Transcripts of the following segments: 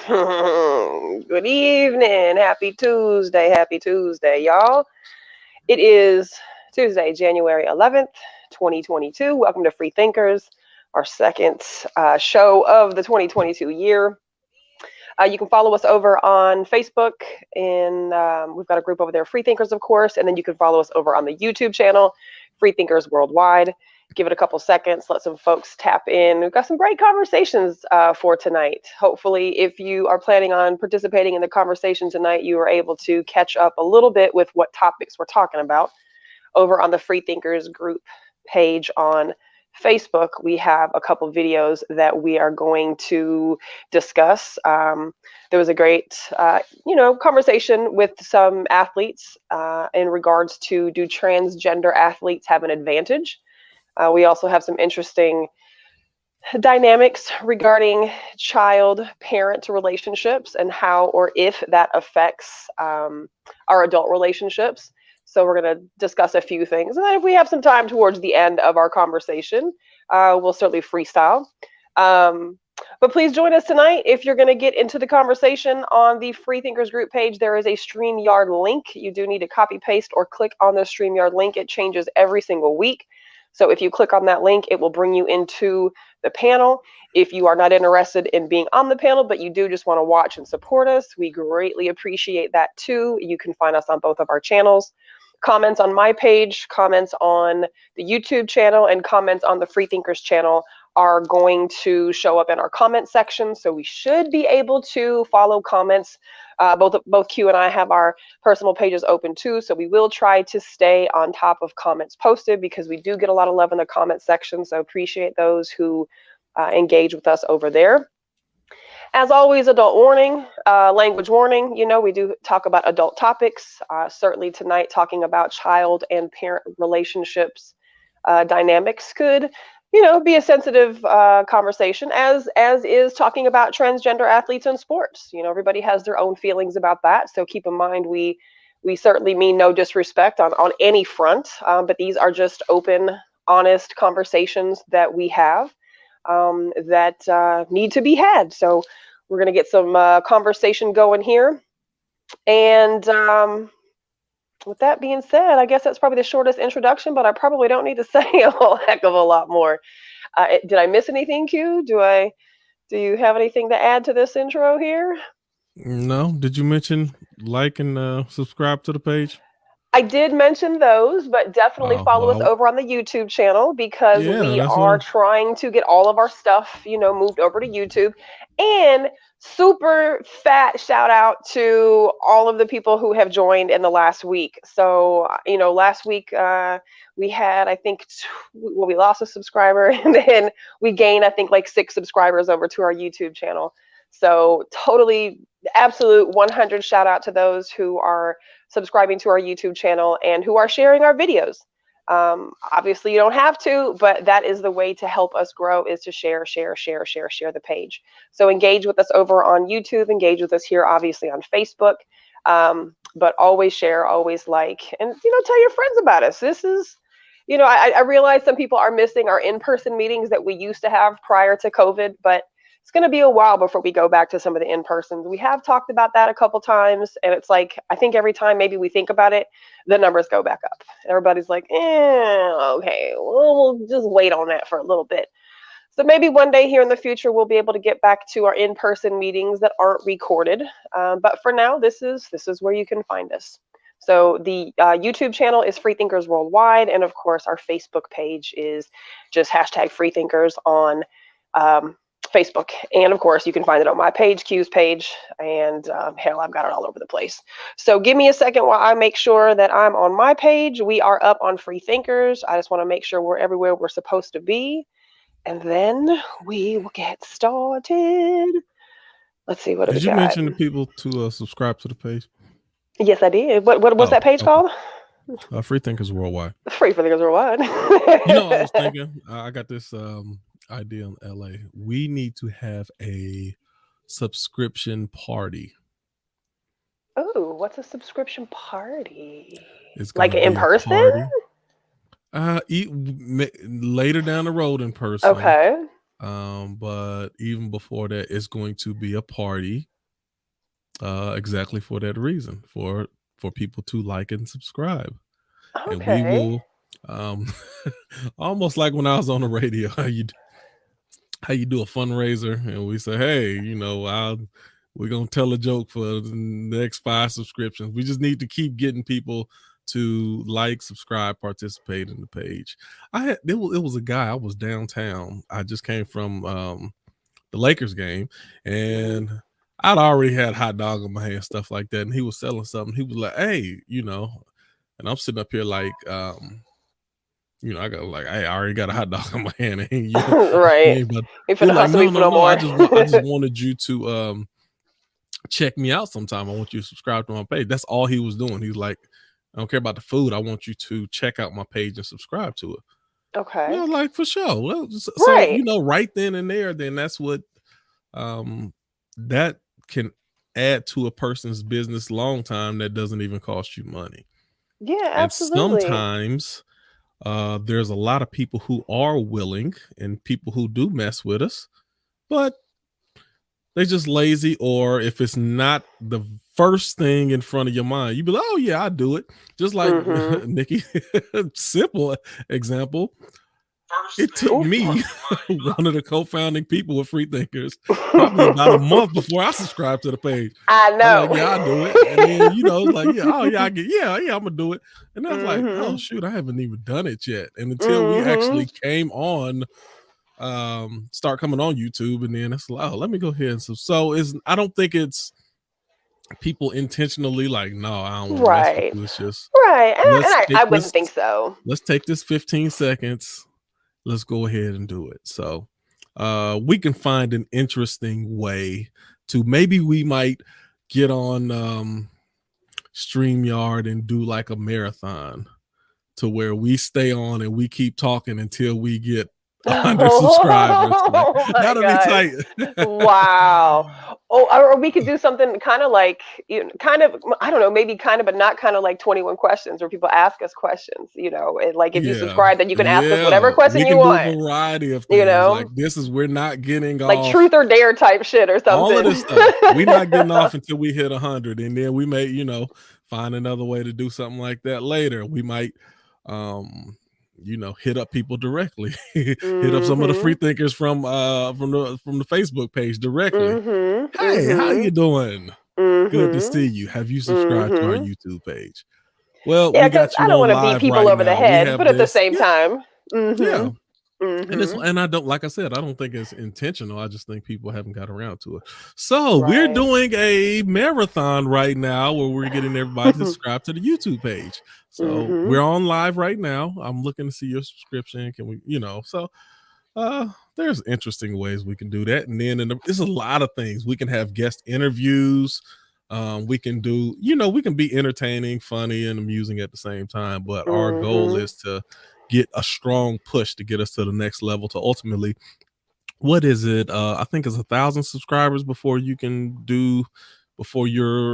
Good evening. Happy Tuesday, y'all. It is Tuesday, January 11th, 2022. Welcome to Free Thinkers, our second show of the 2022 year. You can follow us over on Facebook, and we've got a group over there, Free Thinkers, of course, and then you can follow us over on the YouTube channel, Free Thinkers Worldwide. Give it a couple seconds, let some folks tap in. We've got some great conversations for tonight. Hopefully, if you are planning on participating in the conversation tonight, you are able to catch up a little bit with what topics we're talking about. Over on the Free Thinkers group page on Facebook, we have a couple videos that we are going to discuss. There was a great, conversation with some athletes in regards to, do transgender athletes have an advantage? We also have some interesting dynamics regarding child-parent relationships and how or if that affects our adult relationships. So we're going to discuss a few things. And then if we have some time towards the end of our conversation, we'll certainly freestyle. But please join us tonight. If you're going to get into the conversation on the Free Thinkers group page, there is a StreamYard link. You do need to copy, paste, or click on the StreamYard link. It changes every single week. So if you click on that link, it will bring you into the panel. If you are not interested in being on the panel, but you do just want to watch and support us, we greatly appreciate that too. You can find us on both of our channels. Comments on my page, comments on the YouTube channel, and comments on the Free Thinkers channel are going to show up in our comment section. So we should be able to follow comments. Both Q and I have our personal pages open too. So we will try to stay on top of comments posted because we do get a lot of love in the comment section. So appreciate those who engage with us over there. As always, adult warning, language warning. You know, we do talk about adult topics. Certainly tonight, talking about child and parent relationships dynamics could, be a sensitive conversation, as is talking about transgender athletes in sports. Everybody has their own feelings about that. So keep in mind, we certainly mean no disrespect on any front, but these are just open, honest conversations that we have that need to be had. So we're going to get some conversation going here. And with that being said, I guess that's probably the shortest introduction, but I probably don't need to say a whole heck of a lot more. Did I miss anything, Q? Do you have anything to add to this intro here? No. Did you mention like and subscribe to the page? I did mention those, but definitely follow us over on the YouTube channel because we are trying to get all of our stuff, moved over to YouTube. And super fat shout out to all of the people who have joined in the last week. So, last week we had, I think, we lost a subscriber and then we gained, I think, like 6 subscribers over to our YouTube channel. So totally, absolute 100 shout out to those who are subscribing to our YouTube channel and who are sharing our videos. Obviously you don't have to, but that is the way to help us grow, is to share the page. So engage with us over on YouTube, engage with us here, obviously on Facebook, but always share, always like, and, tell your friends about us. This is, I realize some people are missing our in-person meetings that we used to have prior to COVID, but it's going to be a while before we go back to some of the in-persons. We have talked about that a couple times, and it's like, I think every time maybe we think about it, the numbers go back up. Everybody's like, okay, we'll just wait on that for a little bit. So maybe one day here in the future, we'll be able to get back to our in-person meetings that aren't recorded. But for now, this is where you can find us. So the YouTube channel is Free Thinkers Worldwide, and of course, our Facebook page is just hashtag Free Thinkers on Facebook. And of course, you can find it on my page, Q's page, and hell, I've got it all over the place. So give me a second while I make sure that I'm on my page. We are up on Free Thinkers. I just want to make sure we're everywhere we're supposed to be. And then we will get started. Let's see, what do we got? Did you mention the people to subscribe to the page? Yes, I did. What was that page called? Free Thinkers Worldwide. Free Thinkers Worldwide. I was thinking, I got this idea in LA. We need to have a subscription party. Oh, what's a subscription party? It's like in person? Later down the road in person. Okay. But even before that, it's going to be a party, exactly for that reason, for people to like and subscribe. And we Okay. will, almost like when I was on the radio, how you do a fundraiser, and we say, hey, we're gonna tell a joke for the next 5 subscriptions. We just need to keep getting people to like, subscribe, participate in the page. It was a guy. I was downtown. I just came from the Lakers game, and I'd already had hot dog in my hand, stuff like that. And he was selling something. He was like, hey, and I'm sitting up here like, I got like, hey, I already got a hot dog in my hand. And Right. but You he was finna like, hustle no, me for no, no no. I more. just wanted you to check me out sometime. I want you to subscribe to my page. That's all he was doing. He's like, I don't care about the food. I want you to check out my page and subscribe to it. Okay. Like, for sure. Well, so Right. right then and there, then that's what that can add to a person's business long time. That doesn't even cost you money. Yeah, And absolutely. sometimes there's a lot of people who are willing, and people who do mess with us, but they just lazy, or if it's not the first thing in front of your mind, you be like, oh yeah, I do it. Just like Nikki, simple example. It took me, one of the co-founding people with Freethinkers, probably about a month before I subscribed to the page. I I'm know. like, yeah, I'll do it. And then, it's like, yeah, oh yeah, I'm gonna do it. And I was like, oh shoot, I haven't even done it yet. And until we actually came on, start coming on YouTube, and then it's like, oh, let me go ahead and so I don't think it's people intentionally like, no, I don't want to mess with you. It's just Right. And I wouldn't think so. Let's take this 15 seconds. Let's go ahead and do it. So we can find an interesting way to, maybe we might get on StreamYard and do like a marathon, to where we stay on and we keep talking until we get 100 subscribers. That'll be tight. Wow. Or we could do something kind of like, I don't know, maybe kind of, but not kind of like 21 questions, where people ask us questions, and like if you subscribe, then you can ask us whatever question you want. We can do a variety of things. Like, we're not getting like off. Truth or Dare type shit or something. All of this stuff. We're not getting off until we hit 100. And then we may, find another way to do something like that later. We might, hit up people directly. Hit up some of the freethinkers from the Facebook page directly. Hey, how you doing? Good to see you. Have you subscribed to our YouTube page? Well, we got you. I don't want to beat people over the head, but at the same time, yeah. And I don't, like I said, I don't think it's intentional. I just think people haven't got around to it. So we're doing a marathon right now, where we're getting everybody to subscribe to the YouTube page. So we're on live right now. I'm looking to see your subscription. Can we, so there's interesting ways we can do that. And then there's a lot of things. We can have guest interviews. We can do, we can be entertaining, funny, and amusing at the same time. But our goal is to get a strong push to get us to the next level, to ultimately, what is it? I think it's 1,000 subscribers before you're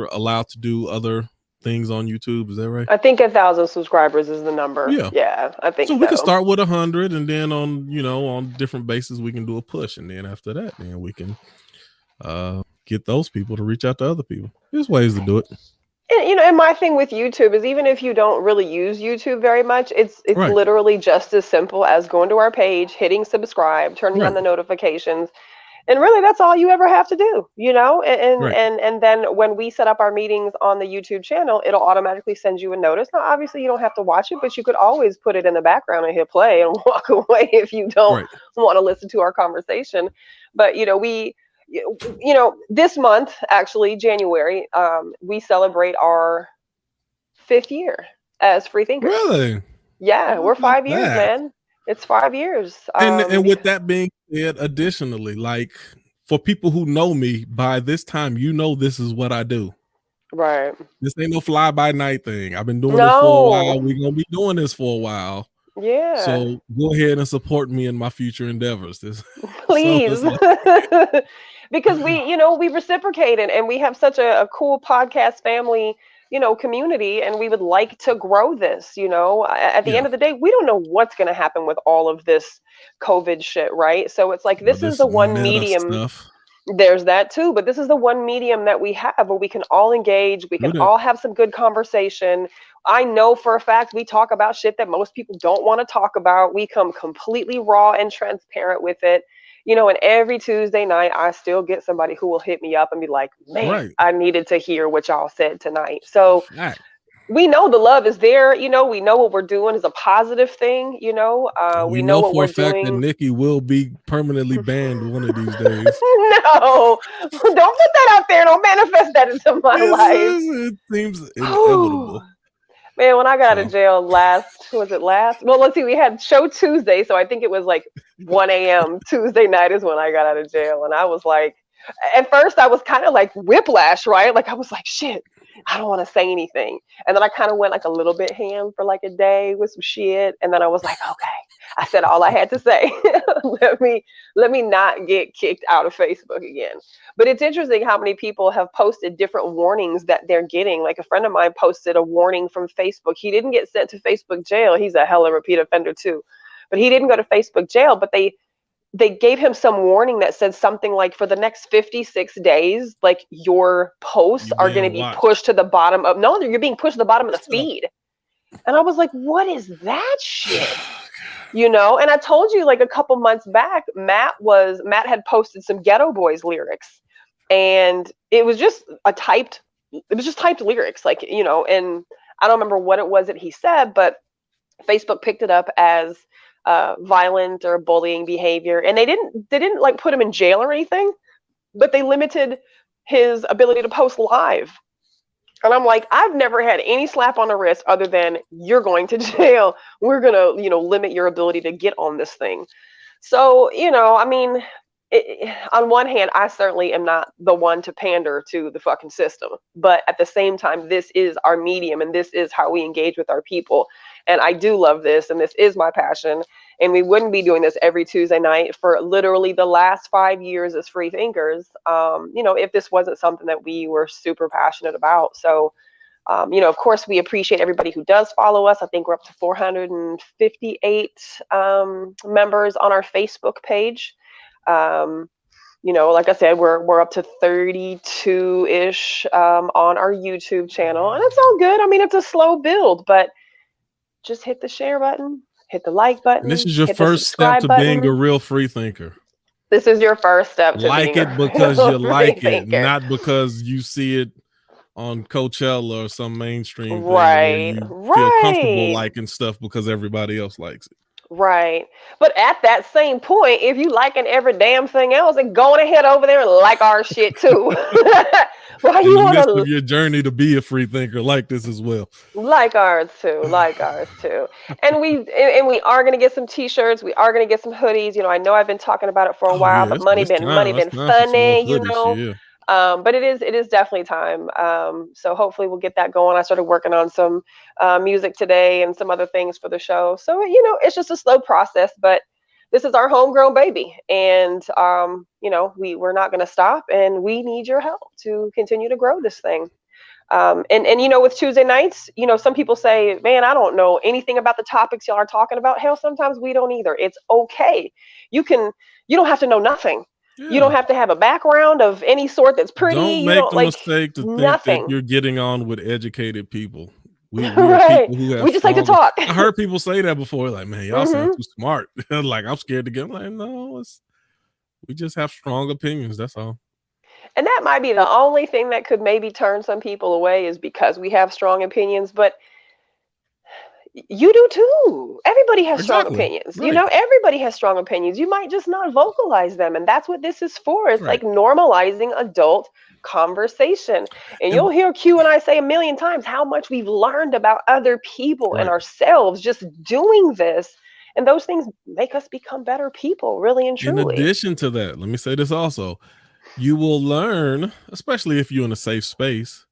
allowed to do other things on YouTube. Is that right? I think 1,000 subscribers is the number. Yeah, I think so. We can start with 100, and then on different bases we can do a push, and then after that, then we can get those people to reach out to other people. There's ways to do it. And my thing with YouTube is, even if you don't really use YouTube very much, it's literally just as simple as going to our page, hitting subscribe, turning on the notifications. And really, that's all you ever have to do, and then when we set up our meetings on the YouTube channel, it'll automatically send you a notice. Now, obviously, you don't have to watch it, but you could always put it in the background and hit play and walk away if you don't want to listen to our conversation. But, this month, actually, January, we celebrate our 5th year as Freethinkers. Really? Yeah, we're 5 years, man. It's 5 years. And with that being said, additionally, like, for people who know me, by this time, this is what I do. Right. This ain't no fly by night thing. I've been doing this for a while. We're gonna be doing this for a while. Yeah. So go ahead and support me in my future endeavors. Please. Because we reciprocate, and we have such a cool podcast family community, and we would like to grow this. At the end of the day, we don't know what's going to happen with all of this COVID shit, right? So it's like, this is this the one meta medium. stuff. There's that too, but this is the one medium that we have where we can all engage, we can all have some good conversation. I know for a fact we talk about shit that most people don't want to talk about. We come completely raw and transparent with it. And every Tuesday night, I still get somebody who will hit me up and be like, man, I needed to hear what y'all said tonight. So we know the love is there. We know what we're doing is a positive thing. We know what we're doing. That Nikki will be permanently banned one of these days. No, don't put that out there. Don't manifest that into my life. It seems inevitable. Man, when I got out of jail last? Well, let's see. We had show Tuesday, so I think it was like 1 a.m. Tuesday night is when I got out of jail, and I was like, at first I was kind of like whiplash, right? Like I was like, shit, I don't want to say anything, and then I kind of went like a little bit ham for like a day with some shit, and then I was like, okay, I said all I had to say. let me not get kicked out of Facebook again. But it's interesting how many people have posted different warnings that they're getting. Like a friend of mine posted a warning from Facebook. He didn't get sent to Facebook jail. He's a hella repeat offender too. But he didn't go to Facebook jail, but they gave him some warning that said something like, for the next 56 days, like your posts are going to be pushed to the bottom of, no, you're being pushed to the bottom of the feed. And I was like, what is that shit? And I told you like a couple months back, Matt had posted some Ghetto Boys lyrics, and it was just typed lyrics, like, and I don't remember what it was that he said, but Facebook picked it up as violent or bullying behavior, and they didn't like put him in jail or anything, but they limited his ability to post live. And I'm like, I've never had any slap on the wrist other than you're going to jail. We're going to, limit your ability to get on this thing. So, I mean, on one hand, I certainly am not the one to pander to the fucking system. But at the same time, this is our medium, and this is how we engage with our people. And I do love this, and this is my passion. And we wouldn't be doing this every Tuesday night for literally the last 5 years as free thinkers, if this wasn't something that we were super passionate about. So, of course, we appreciate everybody who does follow us. I think we're up to 458 members on our Facebook page. Like I said, we're up to 32-ish on our YouTube channel, and it's all good. I mean, it's a slow build, but just hit the share button, hit the like button. And this is your first step to being a real free thinker. This is your first step to like being it because you like it, not because you see it on Coachella or some mainstream thing where you feel comfortable liking stuff because everybody else likes it. Right. But at that same point, if you liking every damn thing else, then go on ahead over there and like our shit too. Why you want to your journey to be a free thinker like this as well? Like ours too. And we are going to get some t-shirts. We are going to get some hoodies. I know I've been talking about it for a while, but money been funny, Yeah. But it is definitely time. So hopefully we'll get that going. I started working on some music today and some other things for the show. So, it's just a slow process, but this is our homegrown baby. And, we're not going to stop, and we need your help to continue to grow this thing. And with Tuesday nights, some people say, man, I don't know anything about the topics y'all are talking about. Hell, sometimes we don't either. It's okay. You don't have to know nothing. Yeah. You don't have to have a background of any sort that's pretty. Don't make the mistake to think that you're getting on with educated people. We right. We just like to talk. I heard people say that before, like, man, y'all sound too smart. Like, I'm scared to get. I'm like, no, we just have strong opinions. That's all. And that might be the only thing that could maybe turn some people away, is because we have strong opinions. But you do too. Everybody has strong opinions. Right. Everybody has strong opinions. You might just not vocalize them. And that's what this is for. It's like normalizing adult conversation. And you'll hear Q and I say a million times how much we've learned about other people and ourselves just doing this. And those things make us become better people, really and truly. In addition to that, let me say this also. You will learn, especially if you're in a safe space,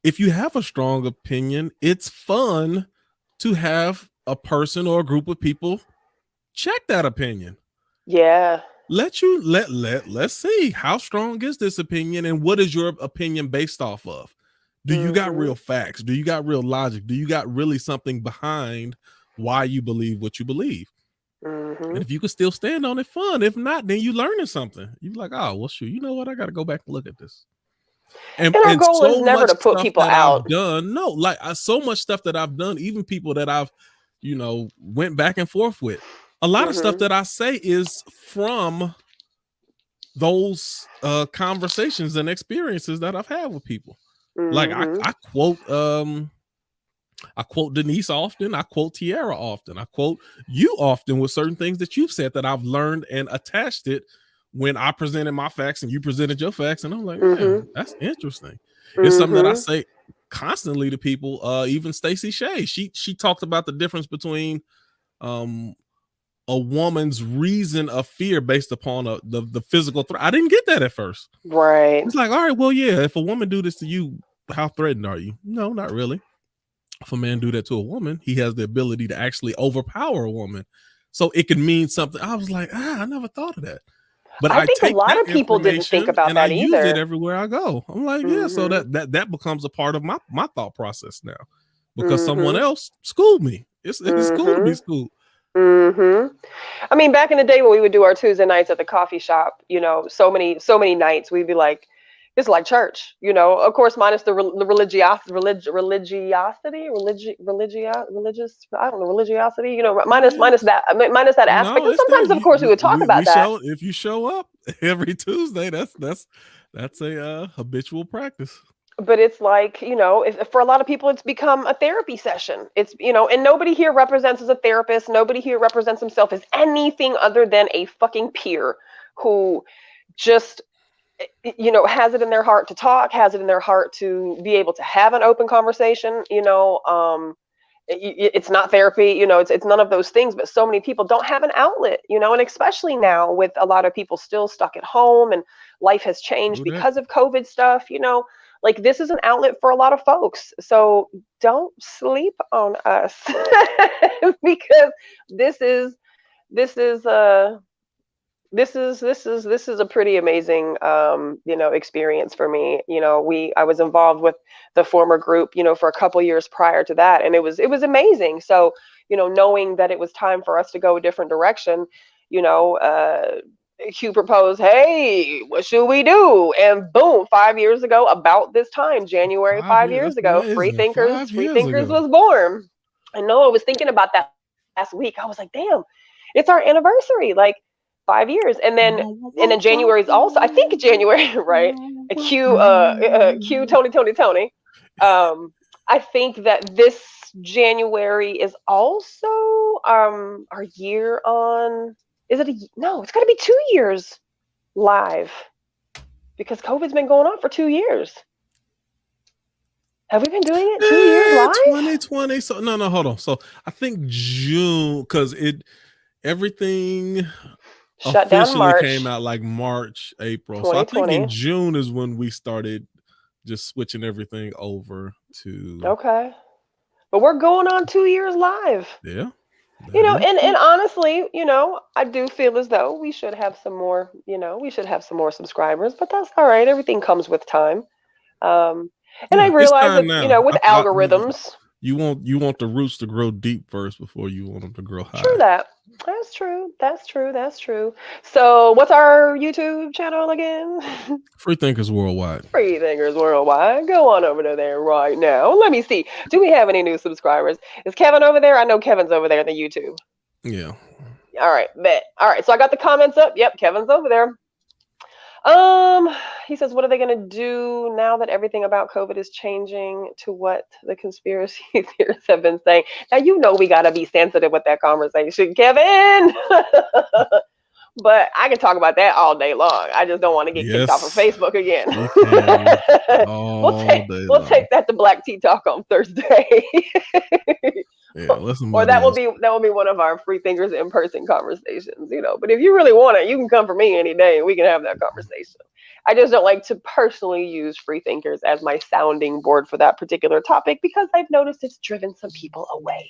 if you have a strong opinion, it's fun to have a person or a group of people check that opinion. Yeah. Let's see how strong is this opinion and what is your opinion based off of? Do you got real facts? Do you got real logic? Do you got really something behind why you believe what you believe? And if you can still stand on it, fun. If not, then you learning something. You're like, oh, well, shoot, you know what? I got to go back and look at this. And our goal is so never much to put stuff people that out. I've done. No, like so much stuff that I've done, even people that I've, went back and forth with. A lot of stuff that I say is from those conversations and experiences that I've had with people. Like I quote Denise often. I quote Tiara often. I quote you often with certain things that you've said that I've learned and attached it when I presented my facts and you presented your facts. And I'm like, man, that's interesting. It's something that I say constantly to people. Even Stacey Shay, she talked about the difference between a woman's reason of fear based upon the physical threat. I didn't get that at first. Right. It's like, all right, well, yeah, if a woman do this to you, how threatened are you? No, not really. If a man do that to a woman, he has the ability to actually overpower a woman. So it can mean something. I was like, I never thought of that. But I think take a lot of people didn't think about and that I either. use it everywhere I go. I'm like, yeah, so that becomes a part of my thought process now. Because someone else schooled me. It's cool to be schooled. I mean, back in the day when we would do our Tuesday nights at the coffee shop, so many nights we'd be like, it's like church, of course, minus the religiosity, minus that aspect. And sometimes, of course, we would talk about that. If you show up every Tuesday, that's a habitual practice. But it's like, for a lot of people, it's become a therapy session. It's, and nobody here represents as a therapist. Nobody here represents himself as anything other than a fucking peer who just, has it in their heart to talk, has it in their heart to be able to have an open conversation. It's not therapy, it's none of those things, but so many people don't have an outlet, and especially now with a lot of people still stuck at home and life has changed because of COVID stuff, like this is an outlet for a lot of folks. So don't sleep on us because this is a pretty amazing, experience for me. I was involved with the former group, for a couple years prior to that. And it was amazing. So, knowing that it was time for us to go a different direction, Hugh proposed, hey, what should we do? And boom, 5 years ago, about this time, January, 5 years ago, Freethinkers was born. I know I was thinking about that last week. I was like, damn, it's our anniversary. Like, 5 years. And then January is also, I think January, right? Q Tony. I think that this January is also our year on, no, it's gotta be 2 years live because COVID's been going on for 2 years. Have we been doing it 2 years live? 2020. So no, hold on. So I think June, because everything shut down March. Came out like March, April. So I think in June is when we started just switching everything over to. Okay. But we're going on 2 years live. Yeah. And honestly, I do feel as though we should have some more, subscribers, but that's all right. Everything comes with time. And I realize that, with algorithms. You want the roots to grow deep first before you want them to grow high. True that. That's true. So what's our YouTube channel again? Freethinkers Worldwide. Freethinkers Worldwide. Go on over there right now. Let me see. Do we have any new subscribers? Is Kevin over there? I know Kevin's over there in the YouTube. Yeah. All right, bet. All right, so I got the comments up. Yep, Kevin's over there. He says, what are they going to do now that everything about COVID is changing to what the conspiracy theorists have been saying? Now, we got to be sensitive with that conversation, Kevin. But I can talk about that all day long. I just don't want to get kicked off of Facebook again. We'll take that to Black Tea Talk on Thursday. Yeah, or that will be one of our Freethinkers in-person conversations, But if you really want it, you can come for me any day and we can have that conversation. I just don't like to personally use Freethinkers as my sounding board for that particular topic because I've noticed it's driven some people away.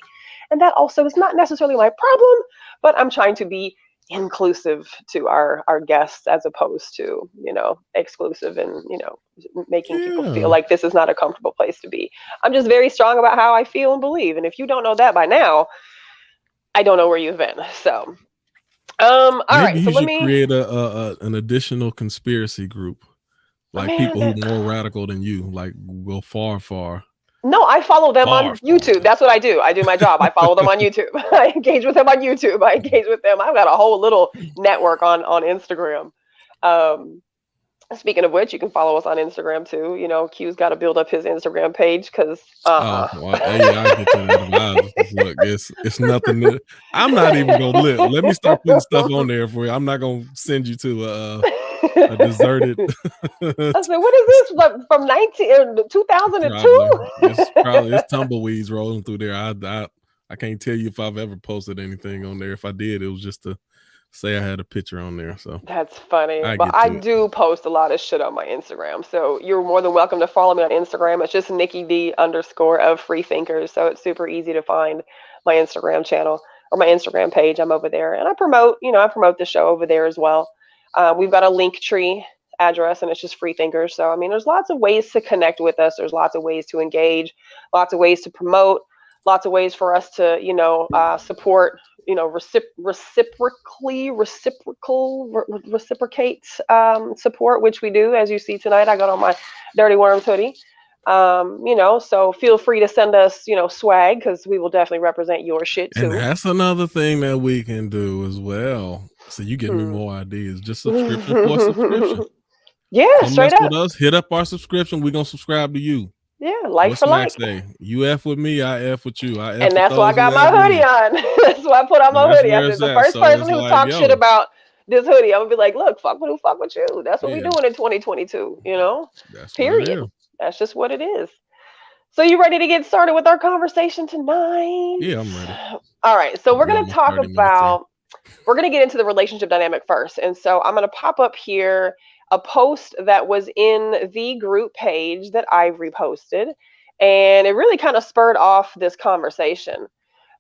And that also is not necessarily my problem, but I'm trying to be inclusive to our guests, as opposed to, exclusive, and, making people feel Yeah. like this is not a comfortable place to be. I'm just very strong about how I feel and believe, and if you don't know that by now, I don't know where you've been. So all Maybe right, so you let should me create an additional conspiracy group, like man people who more radical than you, like go far, far, no, I follow them far, on YouTube. far. That's what I do. I do my job. I follow them on YouTube. I engage with them on YouTube. I engage with them. I've got a whole little network on Instagram. Um, Speaking of which, you can follow us on Instagram too. Q's got to build up his Instagram page because Oh, well, yeah, I get to that. Look, it's nothing. I'm not even gonna let me start putting stuff on there for you. I'm not gonna send you to a deserted. I said, what is this from 2002? Probably it's tumbleweeds rolling through there. I can't tell you if I've ever posted anything on there. If I did, it was just to say I had a picture on there. So That's funny. I But get I to it. do post a lot of shit on my Instagram. So you're more than welcome to follow me on Instagram. It's just Nikki D _ of freethinkers. So it's super easy to find my Instagram channel or my Instagram page. I'm over there. And I promote the show over there as well. We've got a link tree address, and it's just freethinkers. So, I mean, there's lots of ways to connect with us. There's lots of ways to engage, lots of ways to promote, lots of ways for us to, support, reciprocate support, which we do. As you see tonight, I got on my Dirty Worms hoodie. So feel free to send us, swag, because we will definitely represent your shit And too. that's another thing that we can do as well. So you give me more ideas. Just subscription for a subscription. Yeah, Come mess straight up. with us. Hit up our subscription. We're gonna subscribe to you. Yeah, like What's for like. Max say? You F with me, I F with you. I F And with that's why I those who got F my with hoodie me. on. That's why I put on And my that's hoodie. I where said it's the at. first So person it's who like, talks shit yo, about this hoodie, I'm gonna be like, look, fuck with who fuck with you. That's what we yeah, doing in 2022, that's what it Period. is. That's just what it is. So you ready to get started with our conversation tonight? Yeah, I'm ready. All right. So we're We gonna almost talk 30 minutes in. about we're going to get into the relationship dynamic first. And so I'm going to pop up here a post that was in the group page that I've reposted. And it really kind of spurred off this conversation.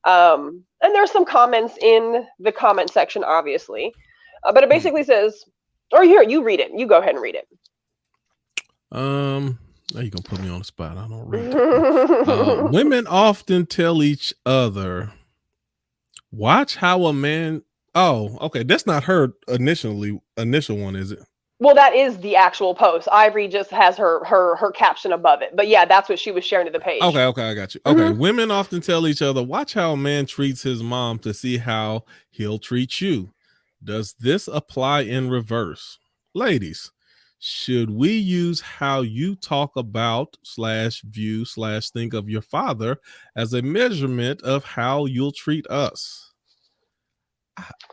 And there's some comments in the comment section, obviously. But it basically says, or here, you read it. You go ahead and read it. Now you're gonna put me on the spot. I don't read that well. Women often tell each other, watch how a man. Oh, okay. That's not her initial one, is it? Well, that is the actual post. Ivory just has her caption above it. But yeah, that's what she was sharing to the page. Okay, I got you. Okay, women often tell each other, watch how a man treats his mom to see how he'll treat you. Does this apply in reverse? Ladies, should we use how you talk about /view/think of your father as a measurement of how you'll treat us?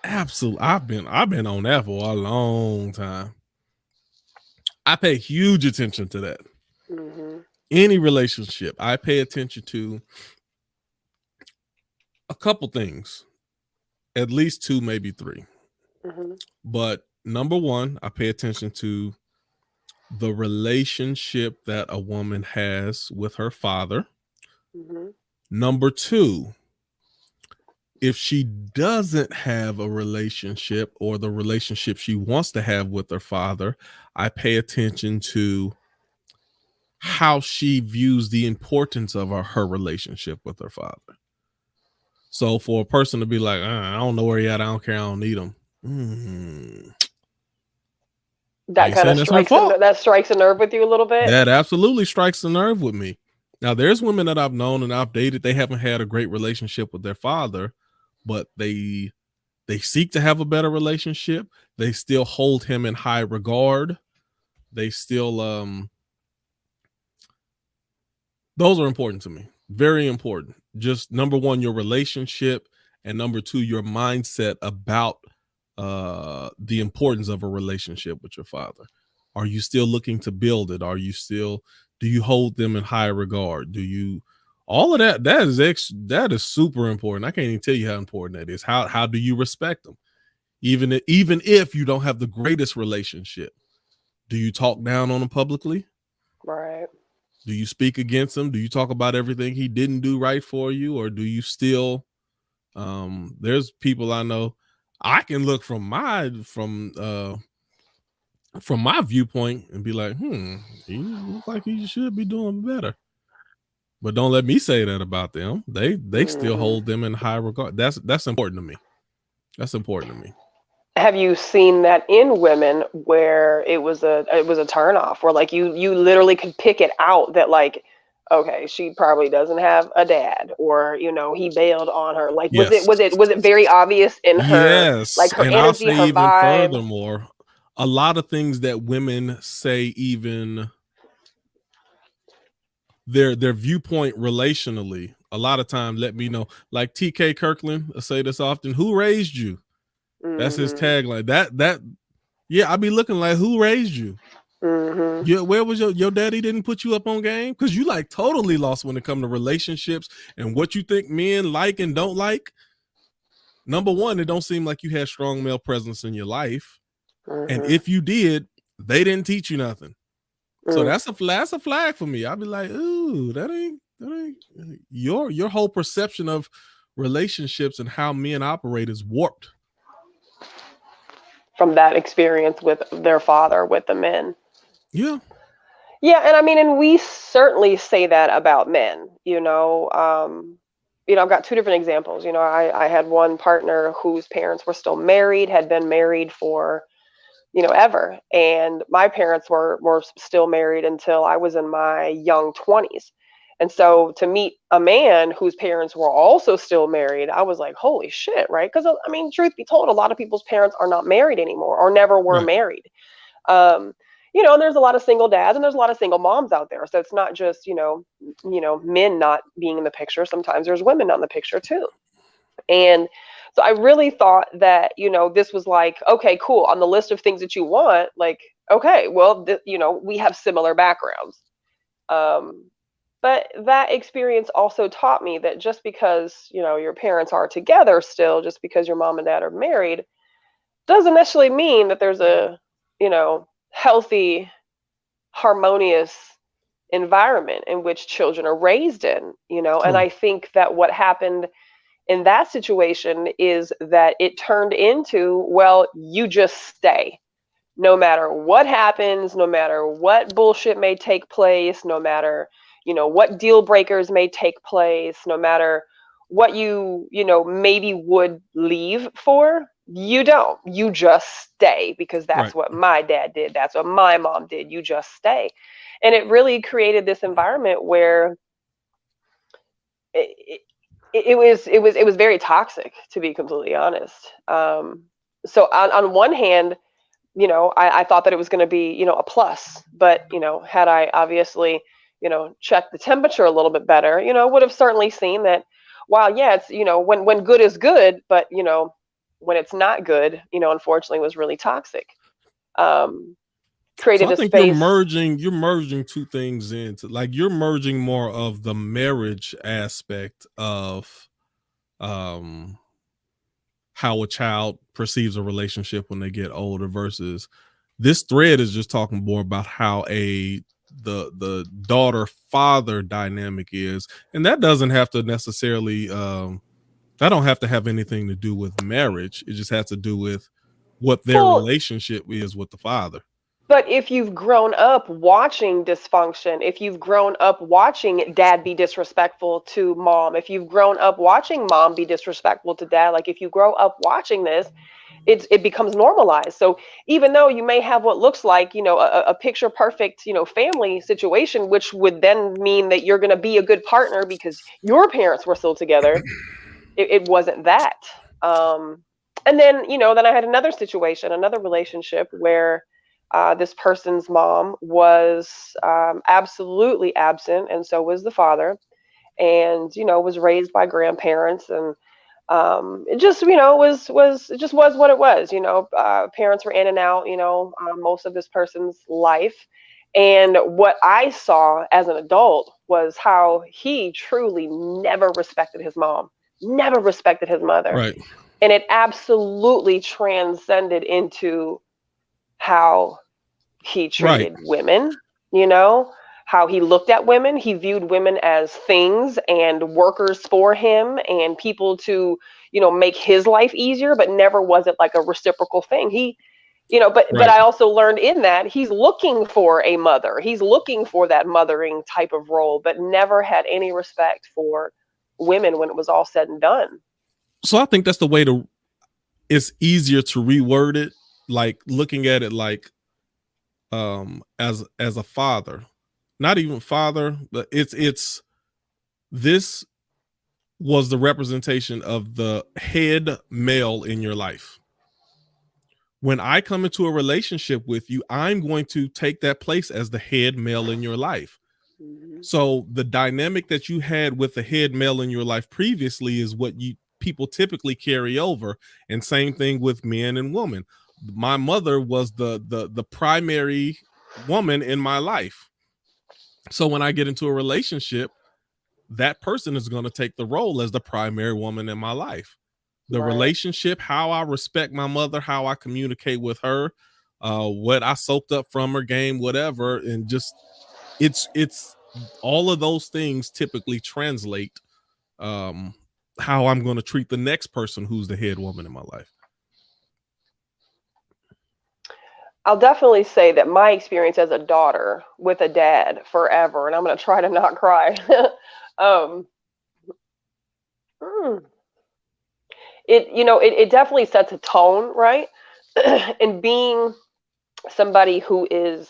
Absolutely. I've been on that for a long time. I pay huge attention to that. Any relationship, I pay attention to a couple things, at least two, maybe three. But number one, I pay attention to the relationship that a woman has with her father. Number two, if she doesn't have a relationship or the relationship she wants to have with her father, I pay attention to how she views the importance of her relationship with her father. So for a person to be like, I don't know where he at, I don't care, I don't need him. That kind of strikes a nerve with you a little bit. That absolutely strikes a nerve with me. Now, there's women that I've known and I've dated, they haven't had a great relationship with their father, but they seek to have a better relationship. They still hold him in high regard. They still those are important to me. Very important. Just number one, your relationship, and number two, your mindset about the importance of a relationship with your father. Are you still looking to build it? Do you hold them in high regard? All of that, that is super important. I can't even tell you how important that is. How do you respect them? Even if you don't have the greatest relationship, do you talk down on them publicly? Right. Do you speak against him? Do you talk about everything he didn't do right for you? Or do you still, there's people I know, I can look from my viewpoint and be like, he looks like he should be doing better. But don't let me say that about them. They still hold them in high regard. That's important to me. That's important to me. Have you seen that in women where it was a turnoff, where like you literally could pick it out that like, okay, she probably doesn't have a dad, or he bailed on her. Like, was Yes. it very obvious in her, Yes. like her And I'll energy, say her even vibe? furthermore, a lot of things that women say, even their viewpoint relationally, a lot of time let me know. Like TK Kirkland, I say this often, who raised you? That's his tagline. That yeah, I be looking like, who raised you? Yeah, where was your daddy didn't put you up on game? Because you like totally lost when it comes to relationships and what you think men like and don't like. Number one, it don't seem like you had strong male presence in your life. And if you did, they didn't teach you nothing. So that's a flag for me. I'll be like, ooh, that ain't your whole perception of relationships and how men operate is warped. From that experience with their father, with the men. Yeah. Yeah, and I mean, and we certainly say that about men, I've got two different examples. I had one partner whose parents were still married, had been married for, ever. And my parents were still married until I was in my young 20s. And so to meet a man whose parents were also still married, I was like, holy shit, right? Because I mean, truth be told, a lot of people's parents are not married anymore or never were married. Um, and there's a lot of single dads and there's a lot of single moms out there. So it's not just, men not being in the picture. Sometimes there's women not in the picture too. And so I really thought that, this was like, okay, cool. On the list of things that you want, like, okay, well, we have similar backgrounds. But that experience also taught me that just because, your parents are together still, just because your mom and dad are married, doesn't necessarily mean that there's a, healthy, harmonious environment in which children are raised in, and I think that what happened in that situation is that it turned into, well, you just stay. No matter what happens, no matter what bullshit may take place, no matter, what deal breakers may take place, no matter what maybe would leave for, you don't. You just stay because that's what my dad did. That's what my mom did. You just stay. And it really created this environment where it was very toxic, to be completely honest. So on one hand, I thought that it was going to be, a plus, but, had I obviously, checked the temperature a little bit better, would have certainly seen that, wow, yeah, it's, when good is good, but, when it's not good, unfortunately was really toxic. Created so I a think space. You're merging two things into, like, you're merging more of the marriage aspect of how a child perceives a relationship when they get older, versus this thread is just talking more about how the daughter father dynamic is, and that doesn't have to necessarily that don't have to have anything to do with marriage. It just has to do with what their relationship is with the father. But if you've grown up watching dysfunction, if you've grown up watching dad be disrespectful to mom, if you've grown up watching mom be disrespectful to dad, like if you grow up watching this, it becomes normalized. So even though you may have what looks like, a picture perfect, family situation, which would then mean that you're going to be a good partner because your parents were still together, it wasn't that. And then, then I had another situation, another relationship where this person's mom was absolutely absent, and so was the father, and was raised by grandparents, and it just it just was what it was. Parents were in and out, most of this person's life, and what I saw as an adult was how he truly never respected his mom, never respected his mother, right? And it absolutely transcended into how he treated women, how he looked at women. He viewed women as things and workers for him and people to, make his life easier, but never was it like a reciprocal thing. But I also learned in that he's looking for a mother. He's looking for that mothering type of role, but never had any respect for women when it was all said and done. So I think that's the way it's easier to reword it, like looking at it like as a father. Not even father, but it's this was the representation of the head male in your life. When I come into a relationship with you, I'm going to take that place as the head male in your life. Mm-hmm. So the dynamic that you had with the head male in your life previously is what people typically carry over. And same thing with men and women. My mother was the primary woman in my life. So when I get into a relationship, that person is going to take the role as the primary woman in my life. The relationship, how I respect my mother, how I communicate with her, what I soaked up from her game, whatever, and just it's all of those things typically translate how I'm going to treat the next person who's the head woman in my life. I'll definitely say that my experience as a daughter with a dad forever, and I'm going to try to not cry. It definitely sets a tone, right? And being somebody who is,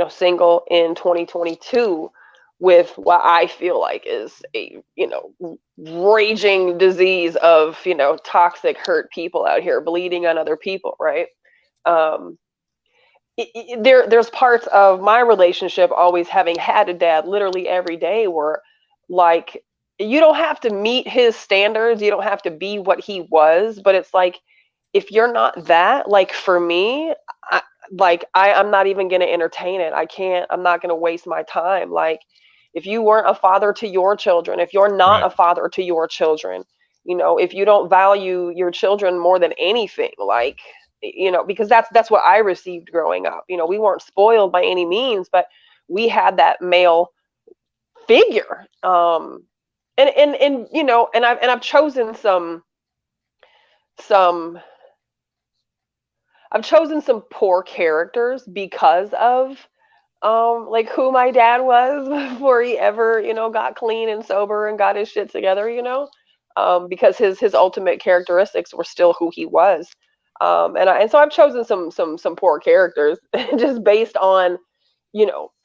single in 2022 with what I feel like is a, raging disease of, toxic, hurt people out here bleeding on other people, right? There's parts of my relationship always having had a dad literally every day where, like, you don't have to meet his standards, you don't have to be what he was, but it's like, if you're not that, like, for me, I'm not even going to entertain it. I'm not going to waste my time. Like, if you weren't a father to your children, if you're not a father to your children, if you don't value your children more than anything, like, because that's what I received growing up. We weren't spoiled by any means, but we had that male figure. I've chosen some I've chosen some poor characters because of like who my dad was before he ever, got clean and sober and got his shit together, because his ultimate characteristics were still who he was. And so I've chosen some poor characters just based on,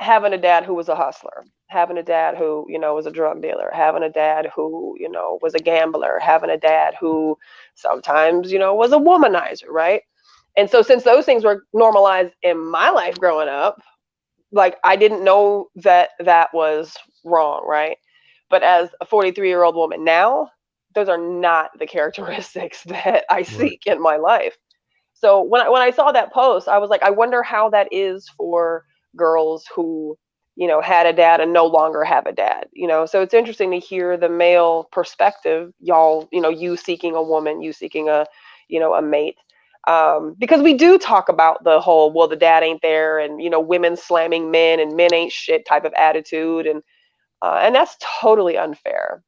having a dad who was a hustler, having a dad who, was a drug dealer, having a dad who, was a gambler, having a dad who sometimes, was a womanizer, right? And so since those things were normalized in my life growing up, like, I didn't know that was wrong, right? But as a 43-year-old woman now, those are not the characteristics that I seek in my life. So when I saw that post, I was like, I wonder how that is for girls who, had a dad and no longer have a dad, So it's interesting to hear the male perspective, y'all, you seeking a woman, you seeking a mate. Because we do talk about the whole, well, the dad ain't there, and women slamming men and men ain't shit type of attitude, and that's totally unfair.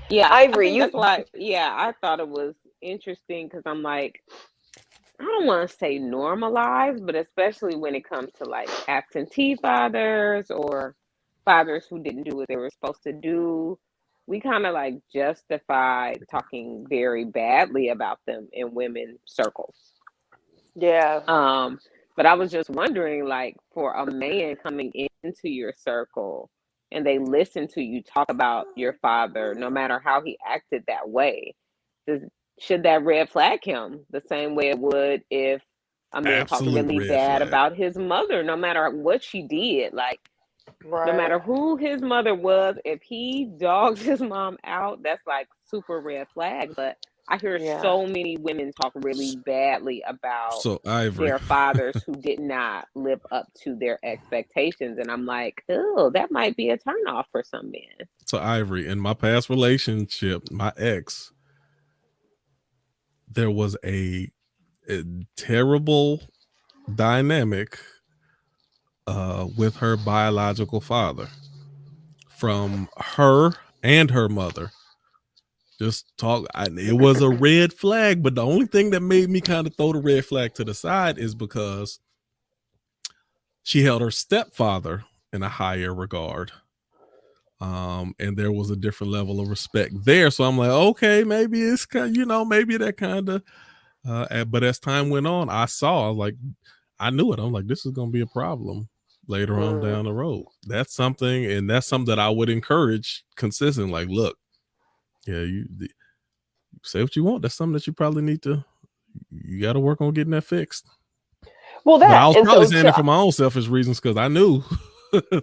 Yeah, Ivory, that's why. Yeah, I thought it was interesting because I'm like, I don't want to say normalized, but especially when it comes to like absentee fathers or fathers who didn't do what they were supposed to do, we kind of like justify talking very badly about them in women's circles. Yeah. But I was just wondering, like, for a man coming into your circle and they listen to you talk about your father, no matter how he acted that way, should that red flag him the same way it would if a man talked really bad about his mother, no matter what she did? Like, no matter who his mother was, if he dogs his mom out, that's like super red flag. But I hear so many women talk really badly about their fathers who did not live up to their expectations. And I'm like, oh, that might be a turnoff for some men. So Ivory, in my past relationship, my ex, there was a terrible dynamic with her biological father from her and her mother. Just talk. It was a red flag, but the only thing that made me kind of throw the red flag to the side is because she held her stepfather in a higher regard. And there was a different level of respect there. So I'm like, okay, maybe it's kind, maybe that kind of. But as time went on, I was like, I knew it. I'm like, this is going to be a problem later on down the road. That's something that I would encourage consistent. Like, look, yeah, you say what you want. That's something that you probably need to. You got to work on getting that fixed. Well, but I was probably saying it for my own selfish reasons because I knew,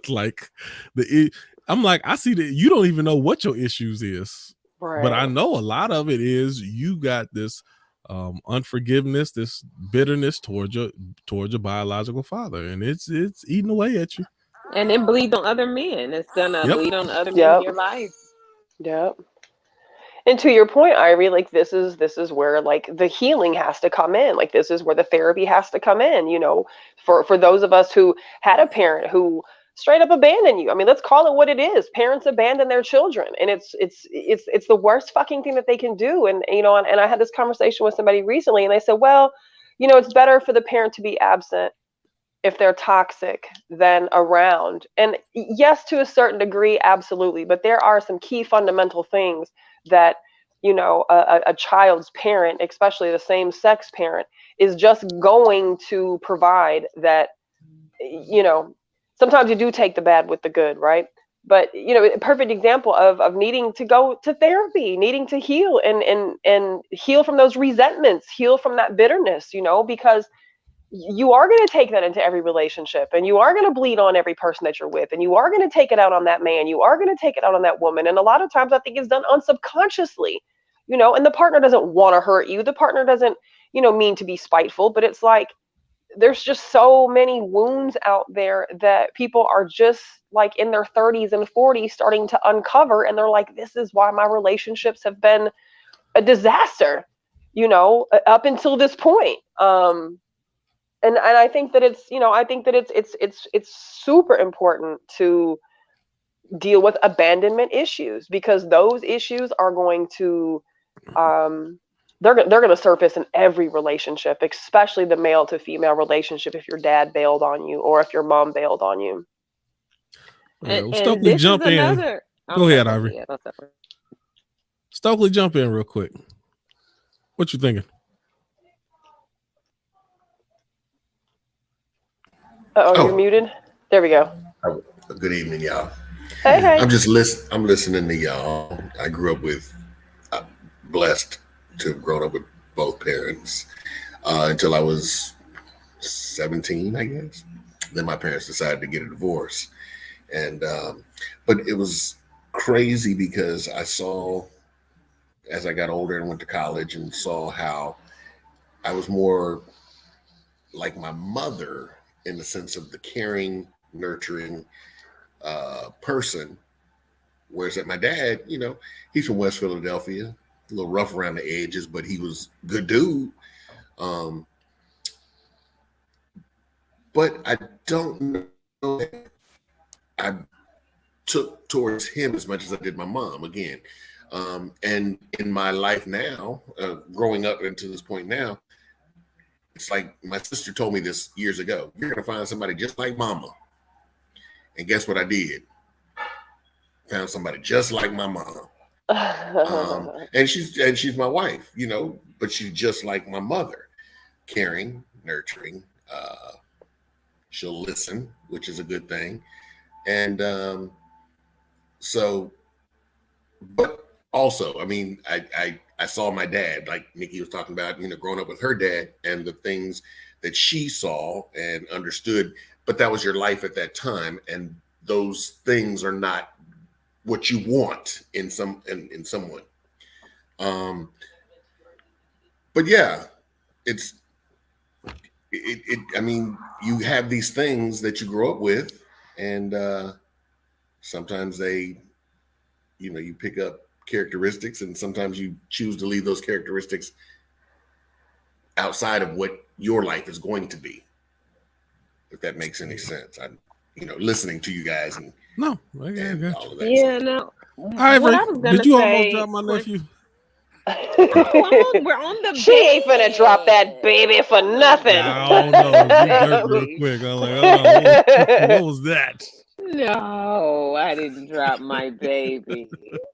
like, I'm like, I see that you don't even know what your issues is, right. But I know a lot of it is you got this unforgiveness, this bitterness towards your biological father, and it's eating away at you. And it bleeds on other men. It's gonna bleed on other men in your life. Yep. And to your point, Irie, like this is where like the healing has to come in. Like this is where the therapy has to come in, for those of us who had a parent who straight up abandoned you. I mean, let's call it what it is. Parents abandon their children, and it's the worst fucking thing that they can do. And and I had this conversation with somebody recently, and they said, well, it's better for the parent to be absent if they're toxic than around. And yes, to a certain degree, absolutely. But there are some key fundamental things that a child's parent, especially the same sex parent, is just going to provide. That sometimes you do take the bad with the good, right? But a perfect example of needing to go to therapy, needing to heal and heal from those resentments, heal from that bitterness, because you are going to take that into every relationship, and you are going to bleed on every person that you're with, and you are going to take it out on that man, you are going to take it out on that woman. And a lot of times I think it's done unsubconsciously, and the partner doesn't want to hurt you, the partner doesn't mean to be spiteful, but it's like there's just so many wounds out there that people are just like in their 30s and 40s starting to uncover, and they're like, this is why my relationships have been a disaster, up until this point. And I think that it's super important to deal with abandonment issues, because those issues are going to they're going to surface in every relationship, especially the male to female relationship, if your dad bailed on you or if your mom bailed on you. And Stokely, jump in. Go ahead, Ivory. Stokely, jump in real quick. What you thinking? You're muted. There we go. Good evening, y'all. Hey. I'm listening to y'all. I grew up blessed to have grown up with both parents until I was 17, I guess. Then my parents decided to get a divorce, and but it was crazy because I saw, as I got older and went to college, and saw how I was more like my mother in the sense of the caring, nurturing person. Whereas at my dad, he's from West Philadelphia, a little rough around the edges, but he was a good dude. But I don't know I took towards him as much as I did my mom again. And in my life now, growing up into this point now, it's like my sister told me this years ago: you're going to find somebody just like mama. And guess what I did? Found somebody just like my mom. And she's my wife, but she's just like my mother. Caring, nurturing, she'll listen, which is a good thing. And but also, I mean, I saw my dad, like Nikki was talking about, growing up with her dad and the things that she saw and understood, but that was your life at that time. And those things are not what you want in someone. But yeah, I mean, you have these things that you grow up with, and sometimes they, you pick up characteristics, and sometimes you choose to leave those characteristics outside of what your life is going to be. if that makes any sense. Listening to you guys and no, all of that. Yeah, no. Ivory, What I was gonna did you say, almost drop my nephew? we're on the She ain't finna drop that baby for nothing. I don't know. You jerked real quick. I'm like, oh, what was that? No, I didn't drop my baby.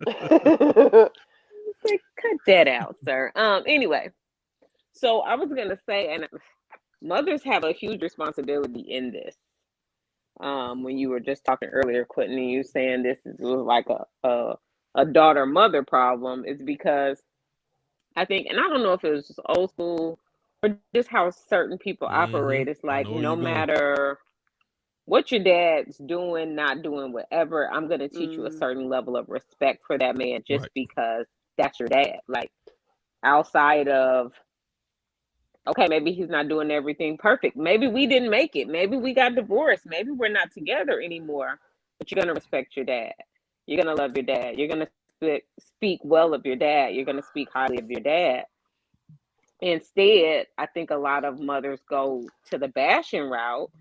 Cut that out, sir. Anyway, so I was gonna say, and mothers have a huge responsibility in this. When you were just talking earlier, Quentin, and you saying this is like a daughter mother problem, is because I think, and I don't know if it was just old school or just how certain people operate. It's like no matter what your dad's doing, not doing, whatever, I'm going to teach you a certain level of respect for that man just because that's your dad. Like, outside of, okay, maybe he's not doing everything perfect. Maybe we didn't make it. Maybe we got divorced. Maybe we're not together anymore. But you're going to respect your dad. You're going to love your dad. You're going to speak well of your dad. You're going to speak highly of your dad. Instead, I think a lot of mothers go to the bashing route,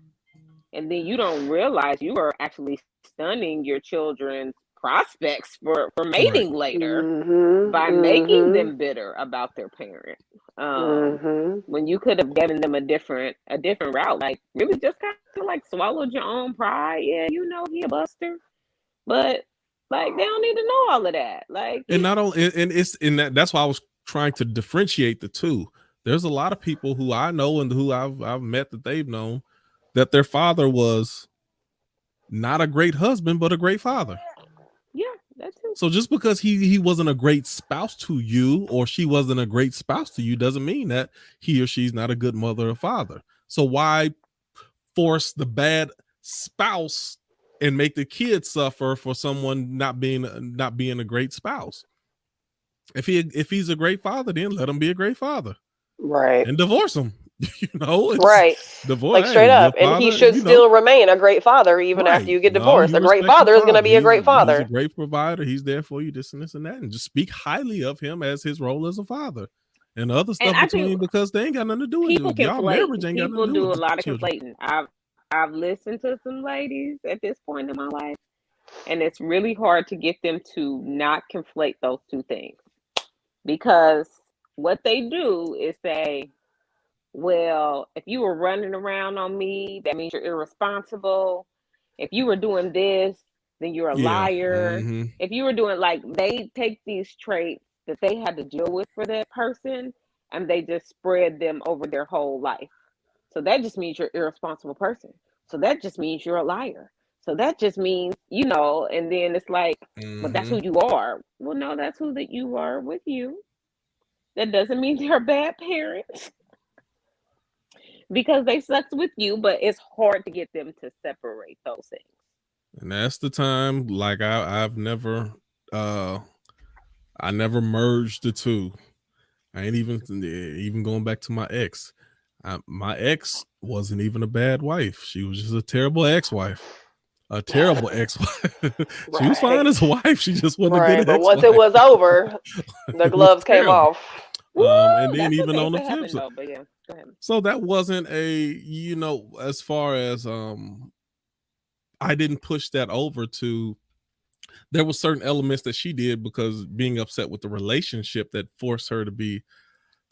and then you don't realize you are actually stunning your children's prospects for mating later by making them bitter about their parent. When you could have given them a different route, like really just kind of like swallowed your own pride. Yeah, he a buster, but like they don't need to know all of that. Like, and not only, and it's in that's why I was trying to differentiate the two. There's a lot of people who I know and who I've met that they've known that their father was not a great husband, but a great father. Yeah, that's it. So just because he wasn't a great spouse to you, or she wasn't a great spouse to you, doesn't mean that he or she's not a good mother or father. So why force the bad spouse and make the kids suffer for someone not being a great spouse? If he's a great father, then let him be a great father, right? And divorce him. Right? Divorce, like straight up, and he should still remain a great father even after you get divorced. A great father is going to be a great father. He's a great provider. He's there for you, this and this and that, and just speak highly of him as his role as a father. And other stuff between, because they ain't got nothing to do with it. Y'all marriage ain't got nothing to do with it. People do a lot of conflating. I've listened to some ladies at this point in my life, and it's really hard to get them to not conflate those two things, because what they do is say, well, if you were running around on me, that means you're irresponsible. If you were doing this, then you're a liar. If you were doing, like, they take these traits that they had to deal with for that person, and they just spread them over their whole life. So that just means you're an irresponsible person. So that just means you're a liar. So that just means, and then it's like, well, that's who you are. Well, no, that's who that you are with you. That doesn't mean they're bad parents because they sucked with you, but it's hard to get them to separate those things. And that's the time, like I've never, I never merged the two. I ain't even going back to my ex. My ex wasn't even a bad wife. She was just a terrible ex-wife. A terrible ex-wife. She was fine as a wife. She just wasn't a good ex-wife. But once it was over, the gloves came off. And then even on the flip side. Yeah, go ahead. So that wasn't as far as I didn't push that over to, there were certain elements that she did because being upset with the relationship that forced her to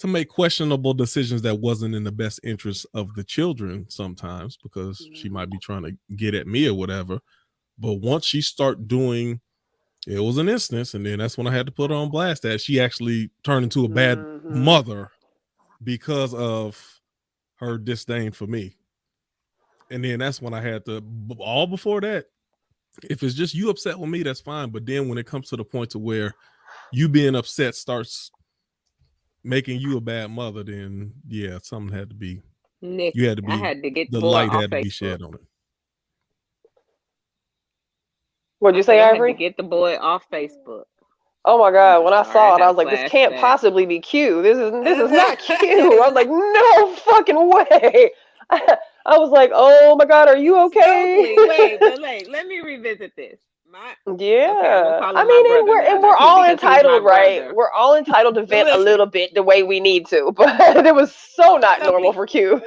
make questionable decisions that wasn't in the best interest of the children sometimes, because she might be trying to get at me or whatever. But once she started doing, it was an instance, and then that's when I had to put her on blast that she actually turned into a bad mother because of her disdain for me. And then that's when I had to, all before that, if it's just you upset with me, that's fine. But then when it comes to the point to where you being upset starts making you a bad mother, then yeah, something had to be. Nick, you had to be. I had to get the light had to be shed on it. What'd you say, Ivory? I had to get the boy off Facebook. Oh my God! When I saw it, I was like, "This can't possibly be Q. This is not Q." I was like, "No fucking way!" I was like, "Oh my God, are you okay?" Wait, let me revisit this. I mean, and we're all entitled, right? We're all entitled to vent a little bit the way we need to, but it was so not normal for Q.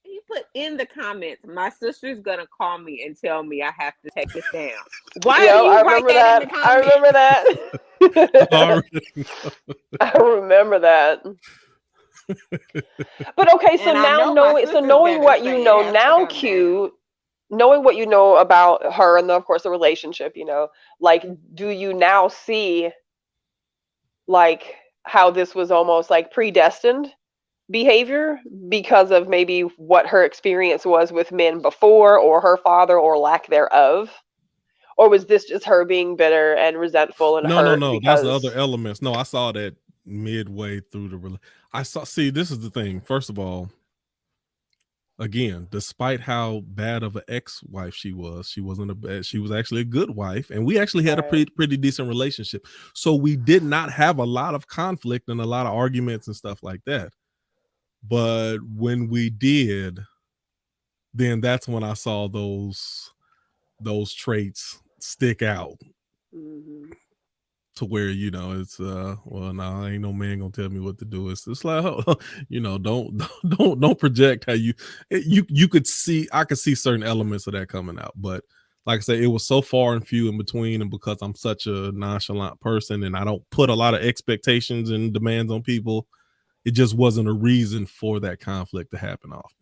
He put in the comments, my sister's gonna call me and tell me I have to take this down. Why do you write that in the comments? I remember that. I remember that. But okay, so now knowing what you know now, Q, knowing what you know about her and of course the relationship, you know, like, do you now see like how this was almost like predestined behavior because of maybe what her experience was with men before, or her father, or lack thereof? Or was this just her being bitter and resentful and hurt? No. Because... That's the other elements. No, I saw that midway through see, this is the thing. First of all, again, despite how bad of an ex-wife she was actually a good wife, and we actually had a pretty decent relationship. So we did not have a lot of conflict and a lot of arguments and stuff like that. But when we did, then that's when I saw those traits stick out. Mm-hmm. To where, you know, it's well, no, ain't no man gonna tell me what to do. It's like, you know, don't project how you could see. I could see certain elements of that coming out, but like I say, it was so far and few in between, and because I'm such a nonchalant person and I don't put a lot of expectations and demands on people, it just wasn't a reason for that conflict to happen often.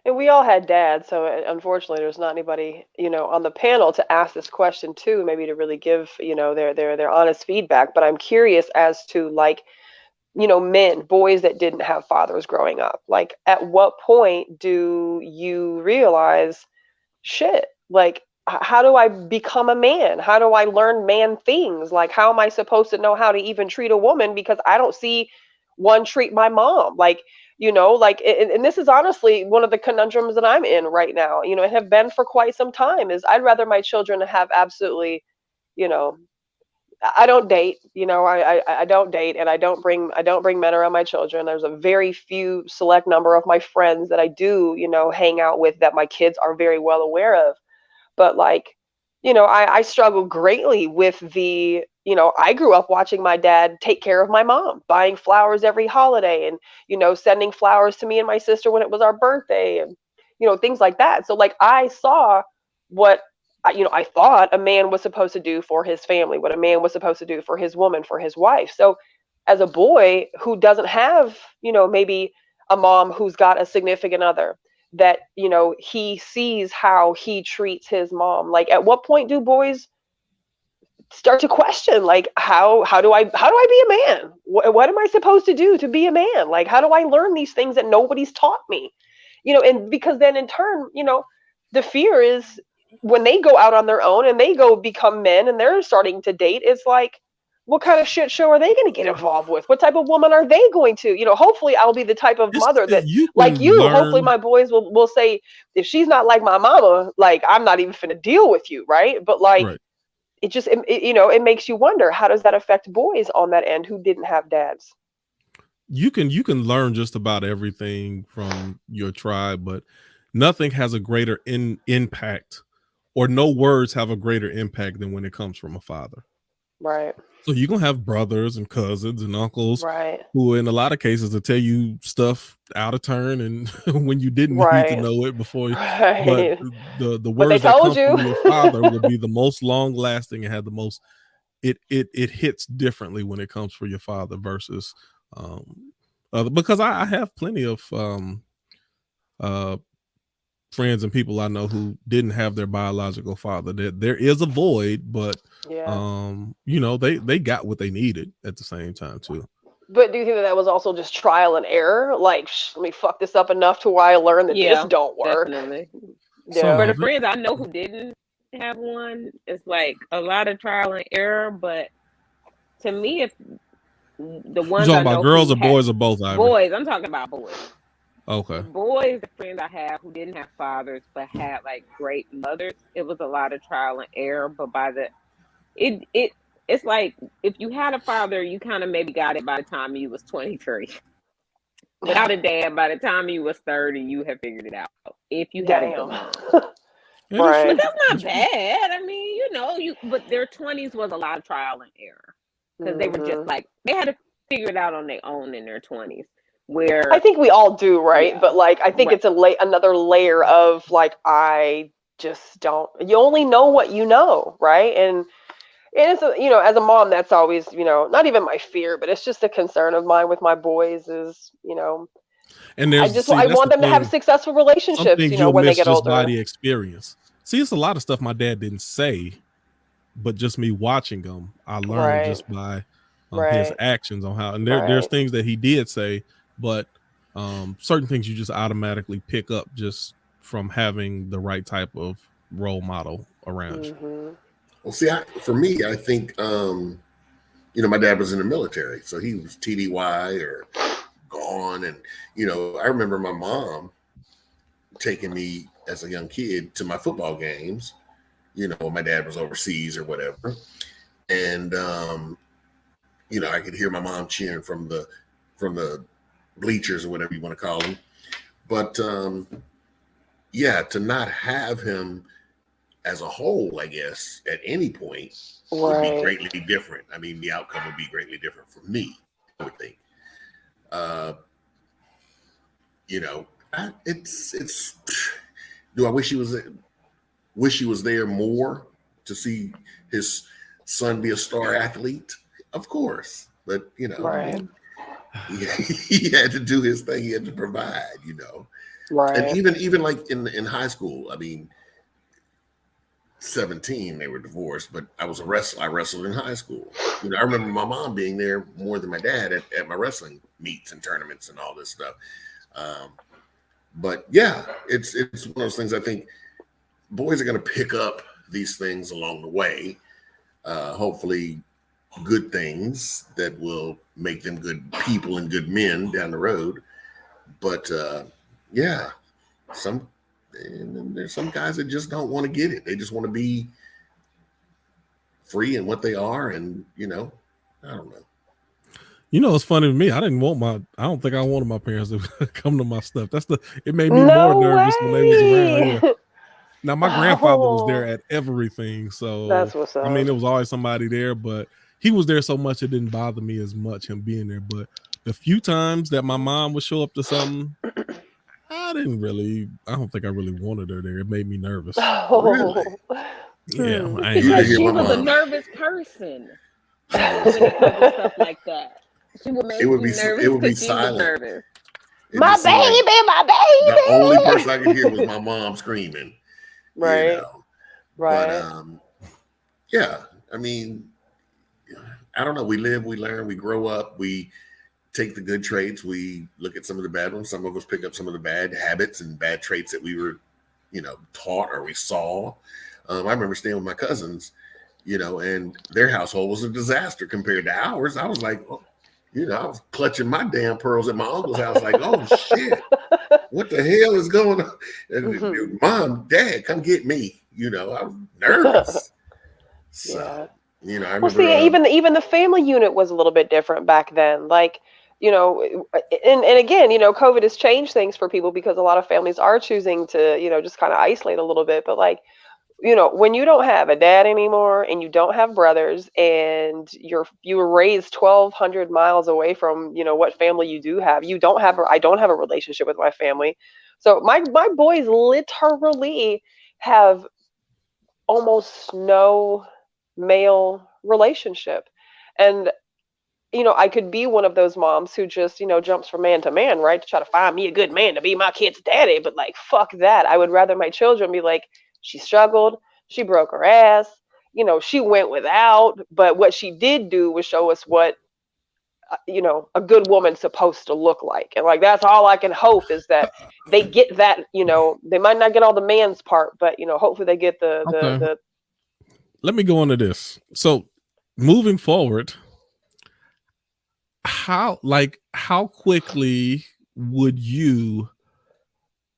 And we all had dads, so unfortunately there's not anybody, you know, on the panel to ask this question to, maybe to really give, you know, their honest feedback. But I'm curious as to, like, you know, boys that didn't have fathers growing up, like, at what point do you realize, shit, like, how do I become a man? How do I learn man things? Like, how am I supposed to know how to even treat a woman? Because I don't see one treat my mom. Like, you know, like, and this is honestly one of the conundrums that I'm in right now, you know, and have been for quite some time, is I'd rather my children have absolutely, you know, I don't date, you know, I don't date, and I don't bring men around my children. There's a very few select number of my friends that I do, you know, hang out with that my kids are very well aware of. But, like, you know, I struggle greatly with the, you know, I grew up watching my dad take care of my mom, buying flowers every holiday, and, you know, sending flowers to me and my sister when it was our birthday, and, you know, things like that. So, like, I saw what, you know, I thought a man was supposed to do for his family, what a man was supposed to do for his woman, for his wife. So as a boy who doesn't have, you know, maybe a mom who's got a significant other, that, you know, he sees how he treats his mom, like, at what point do boys start to question, like, how do I be a man? What am I supposed to do to be a man? Like, how do I learn these things that nobody's taught me? You know, and because then in turn, you know, the fear is when they go out on their own and they go become men and they're starting to date, it's like, what kind of shit show are they going to get involved with? What type of woman are they going to, you know, hopefully I'll be the type of mother that, like you, hopefully my boys will say, if she's not like my mama, like, I'm not even finna deal with you. Right. But, like, it just, you know, it makes you wonder, how does that affect boys on that end who didn't have dads? You can learn just about everything from your tribe, but nothing has a greater impact, or no words have a greater impact than when it comes from a father. Right. So you're going to have brothers and cousins and uncles, right, who in a lot of cases will tell you stuff out of turn and when you didn't need to know it before. Right. But the words that come from your father will be the most long lasting and have the most, it hits differently when it comes for your father versus because I have plenty of friends and people I know who didn't have their biological father. There is a void, but you know, they got what they needed at the same time too. But do you think that was also just trial and error? Like, let me fuck this up enough to where I learn that this don't work. Definitely. Yeah. For the friends I know who didn't have one, it's like a lot of trial and error. But to me, if the ones you talking about girls or boys or both? Boys. I'm talking about boys. Okay. Boys, the friends I have who didn't have fathers but had like great mothers, it was a lot of trial and error. But by the it's like if you had a father, you kind of maybe got it by the time you was 23. Without a dad, by the time you was 30, you had figured it out. If you had a good mom. Right. But that's not bad. I mean, you know, but their 20s was a lot of trial and error because they were just like, they had to figure it out on their own in their 20s. where I think we all do, right? Yeah. But like, I think Right. it's another layer of like, I just don't. You only know what you know, right? And it's as a mom, that's always not even my fear, but it's just a concern of mine with my boys. Is And I that's want the them to have thing. successful Some relationships, things you'll when they miss get just by older. the experience. See, it's a lot of stuff my dad didn't say, but just me watching him, I learned Right. just by his Right. actions on how. And there's things that he did say, but certain things you just automatically pick up just from having the right type of role model around you. Mhm. Well, see, for me, I think my dad was in the military, so he was TDY or gone, and I remember my mom taking me as a young kid to my football games. When my dad was overseas or whatever, and I could hear my mom cheering from the bleachers or whatever you want to call them. But to not have him as a whole, I guess, at any point would be greatly different. I mean, the outcome would be greatly different for me, I would think. It's. Do I wish he was there more to see his son be a star athlete? Of course, but Right. he had to do his thing. He had to provide, Right. And even like in high school, I mean, 17 they were divorced, but I was a wrestler. I wrestled in high school. I remember my mom being there more than my dad at my wrestling meets and tournaments and all this stuff. But yeah, it's one of those things. I think boys are going to pick up these things along the way. Hopefully good things that will make them good people and good men down the road. But there's some guys that just don't want to get it. They just want to be free in what they are, and I don't know. It's funny to me. I don't think I wanted my parents to come to my stuff. It made me more nervous when they was around. Yeah. Now my grandfather was there at everything, so that's what's up. I mean, there was always somebody there, but he was there so much it didn't bother me as much him being there. But the few times that my mom would show up to something, I don't think I really wanted her there. It made me nervous. Really? Yeah, because she was a nervous person. Stuff like that. She would make me nervous. It would be silent. She was nervous. My baby. The only person I could hear was my mom screaming. Right. Right. But I mean, I don't know. We live, we learn, we grow up, we take the good traits, we look at some of the bad ones. Some of us pick up some of the bad habits and bad traits that we were, taught or we saw. I remember staying with my cousins, and their household was a disaster compared to ours. I was like, I was clutching my damn pearls at my uncle's house, like, oh shit, what the hell is going on? And Mom, Dad, come get me. I was nervous. So, I remember. Well, see, even the family unit was a little bit different back then. Like, and again, COVID has changed things for people because a lot of families are choosing to, just kind of isolate a little bit. But like, when you don't have a dad anymore and you don't have brothers and you were raised 1,200 miles away from, what family you do have, I don't have a relationship with my family. So my boys literally have almost no male relationship. And I could be one of those moms who just, jumps from man to man, right? To try to find me a good man to be my kid's daddy. But like, fuck that. I would rather my children be like, she struggled, she broke her ass, she went without. But what she did do was show us what, a good woman's supposed to look like. And like, that's all I can hope is that they get that, they might not get all the man's part, but, hopefully they get the. Let me go into this. So moving forward, how quickly would you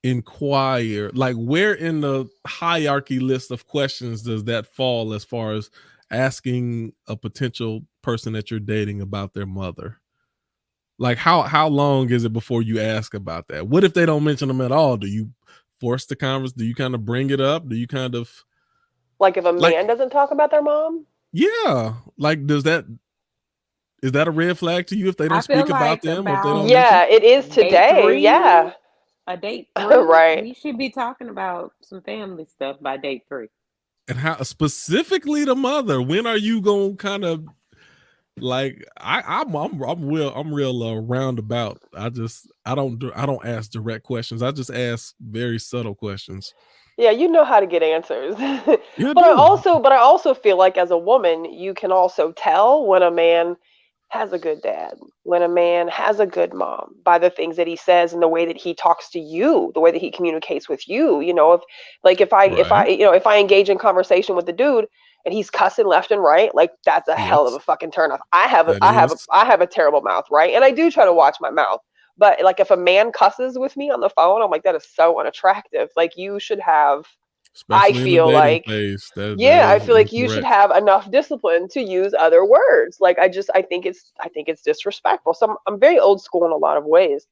inquire, like where in the hierarchy list of questions does that fall as far as asking a potential person that you're dating about their mother? Like how long is it before you ask about that? What if they don't mention them at all? Do you force the conversation? Do you kind of bring it up? Do you kind of like if a man doesn't talk about their mom? Yeah. Like, is Is that a red flag to you if they don't I feel speak about like them or if they about don't mention? Yeah, it is date today. 3, Yeah. a date 3, Right. we should be talking about some family stuff by date 3. And how specifically the mother? When are you gonna kind of like? I'm real roundabout. I don't ask direct questions. I just ask very subtle questions. Yeah, you know how to get answers. Yeah, I But I do. also feel like as a woman, you can also tell when a man has a good dad, when a man has a good mom by the things that he says and the way that he talks to you, the way that he communicates with you. Right. If I engage in conversation with the dude and he's cussing left and right, like that's a hell of Yes, a fucking turnoff. that is. I have a terrible mouth, right? And I do try to watch my mouth. But like if a man cusses with me on the phone, I'm like, that is so unattractive. Like you should have, I Especially in the feel dating like, phase, that yeah, I is feel like you should incorrect. have enough discipline to use other words. Like I think it's disrespectful. So I'm very old school in a lot of ways.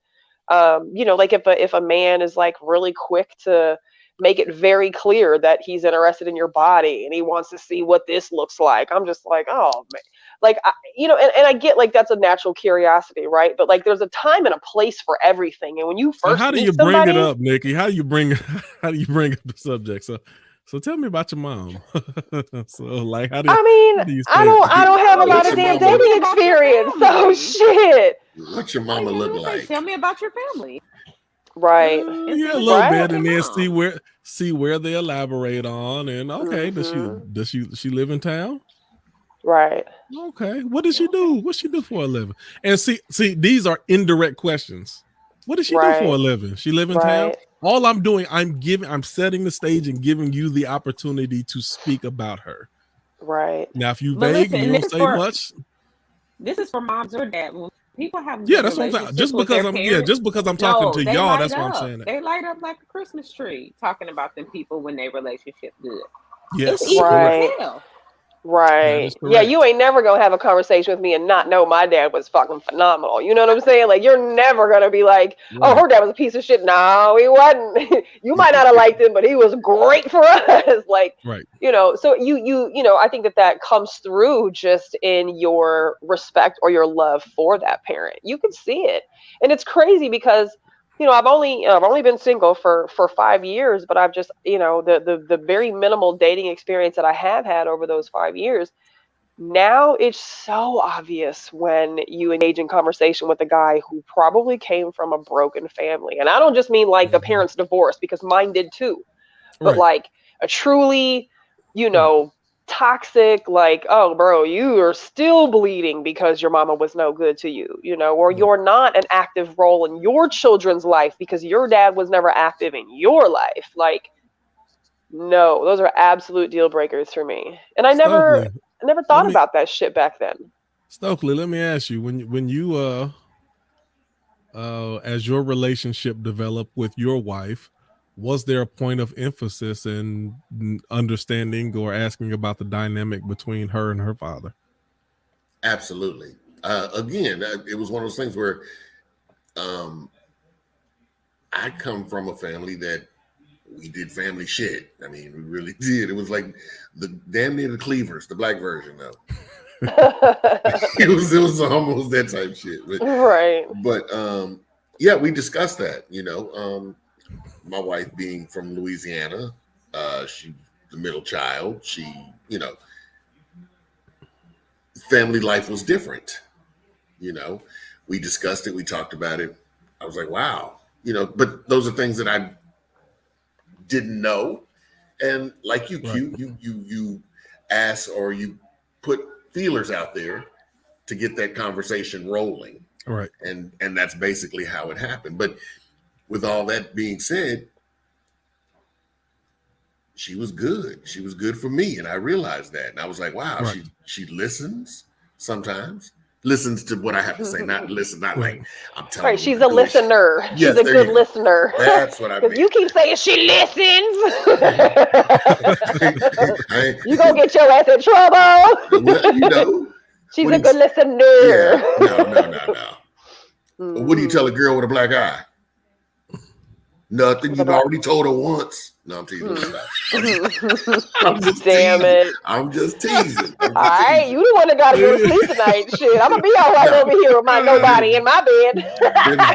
Like if a man is like really quick to make it very clear that he's interested in your body and he wants to see what this looks like, I'm just like, oh man, like and I get like that's a natural curiosity, right? But like there's a time and a place for everything, and when you So first how do you meet bring it somebody, up, Nikki? How do you bring up the subject? So tell me about your mom. So like how I mean, do you say I it? don't have a lot What's of your damn mama? Tell me dating about your experience, so family. shit. What's your Like, mama I look was like, like? tell me about your family Right, and see Yeah, a what you little think right. bit, about and your then mom. see where they elaborate on. And okay, Mhm. does she live in town? Right. Okay, what does she Okay. do? What she do for a living? And see, these are indirect questions. What does she do for a Right. living? She live in town. Right. All I'm doing, I'm setting the stage and giving you the opportunity to speak about her. Right. Now, if you But vague and listen, you don't say much, this is for moms or dad. When people have yeah, good that's what I'm saying. relationships with their parents, Just because I'm talking no, to they y'all, light that's why I'm up. saying that. They light up like a Christmas tree talking about them people when their relationship good. It's Yes, easy correct. to Right. tell. That Right. is Yeah, you correct. ain't never gonna have a conversation with me and not know my dad was fucking phenomenal. You know what I'm saying? Like you're never gonna be like, oh, Right, her dad was a piece of shit. No, he wasn't. You might not have liked him, but he was great for us. Like, right. so I think that comes through just in your respect or your love for that parent. You can see it. And it's crazy because I've only been single for 5 years, but I've just the very minimal dating experience that I have had over those 5 years. Now it's so obvious when you engage in conversation with a guy who probably came from a broken family, and I don't just mean like the Mhm. parents divorced because mine did too, but Right, like a truly, you right. know, toxic, like, oh, bro, you are still bleeding because your mama was no good to you, or Right. you're not an active role in your children's life because your dad was never active in your life. Like, no, those are absolute deal breakers for me. And Stokely, I never let thought me about that shit back then. Stokely, let me ask you, when you as your relationship developed with your wife, was there a point of emphasis in understanding or asking about the dynamic between her and her father? Absolutely. Again, it was one of those things where um, I come from a family that we did family shit. I mean, we really did. It was like the damn near the Cleavers, the black version though. It was almost that type shit. Right. But yeah, we discussed that. My wife being from Louisiana, she the middle child. She, family life was different. You know, we discussed it. We talked about it. I was like, wow. But those are things that I didn't know. And like you, Right. Q, you ask or you put feelers out there to get that conversation rolling. Right. And that's basically how it happened. But with all that being said, she was good. She was good for me. And I realized that. And I was like, wow, Right. she listens sometimes. Listens to what I have to say, not listen, not Right. like I'm telling Right, her she's what a to do. listener. She's Yes, a there good you go. listener. That's what I Because meant. you keep saying she listens. I, You gonna get your ass in trouble. well, She's what a do good you, yeah, listener. no. What do you tell a Mhm. girl with a black eye? Nothing. With a You've black, already told her once. No, I'm teasing. I'm just Damn teasing. it. I'm just teasing. All right, you the one that gotta go to sleep tonight. Shit, I'm gonna be all right over here with my nobody in my bed.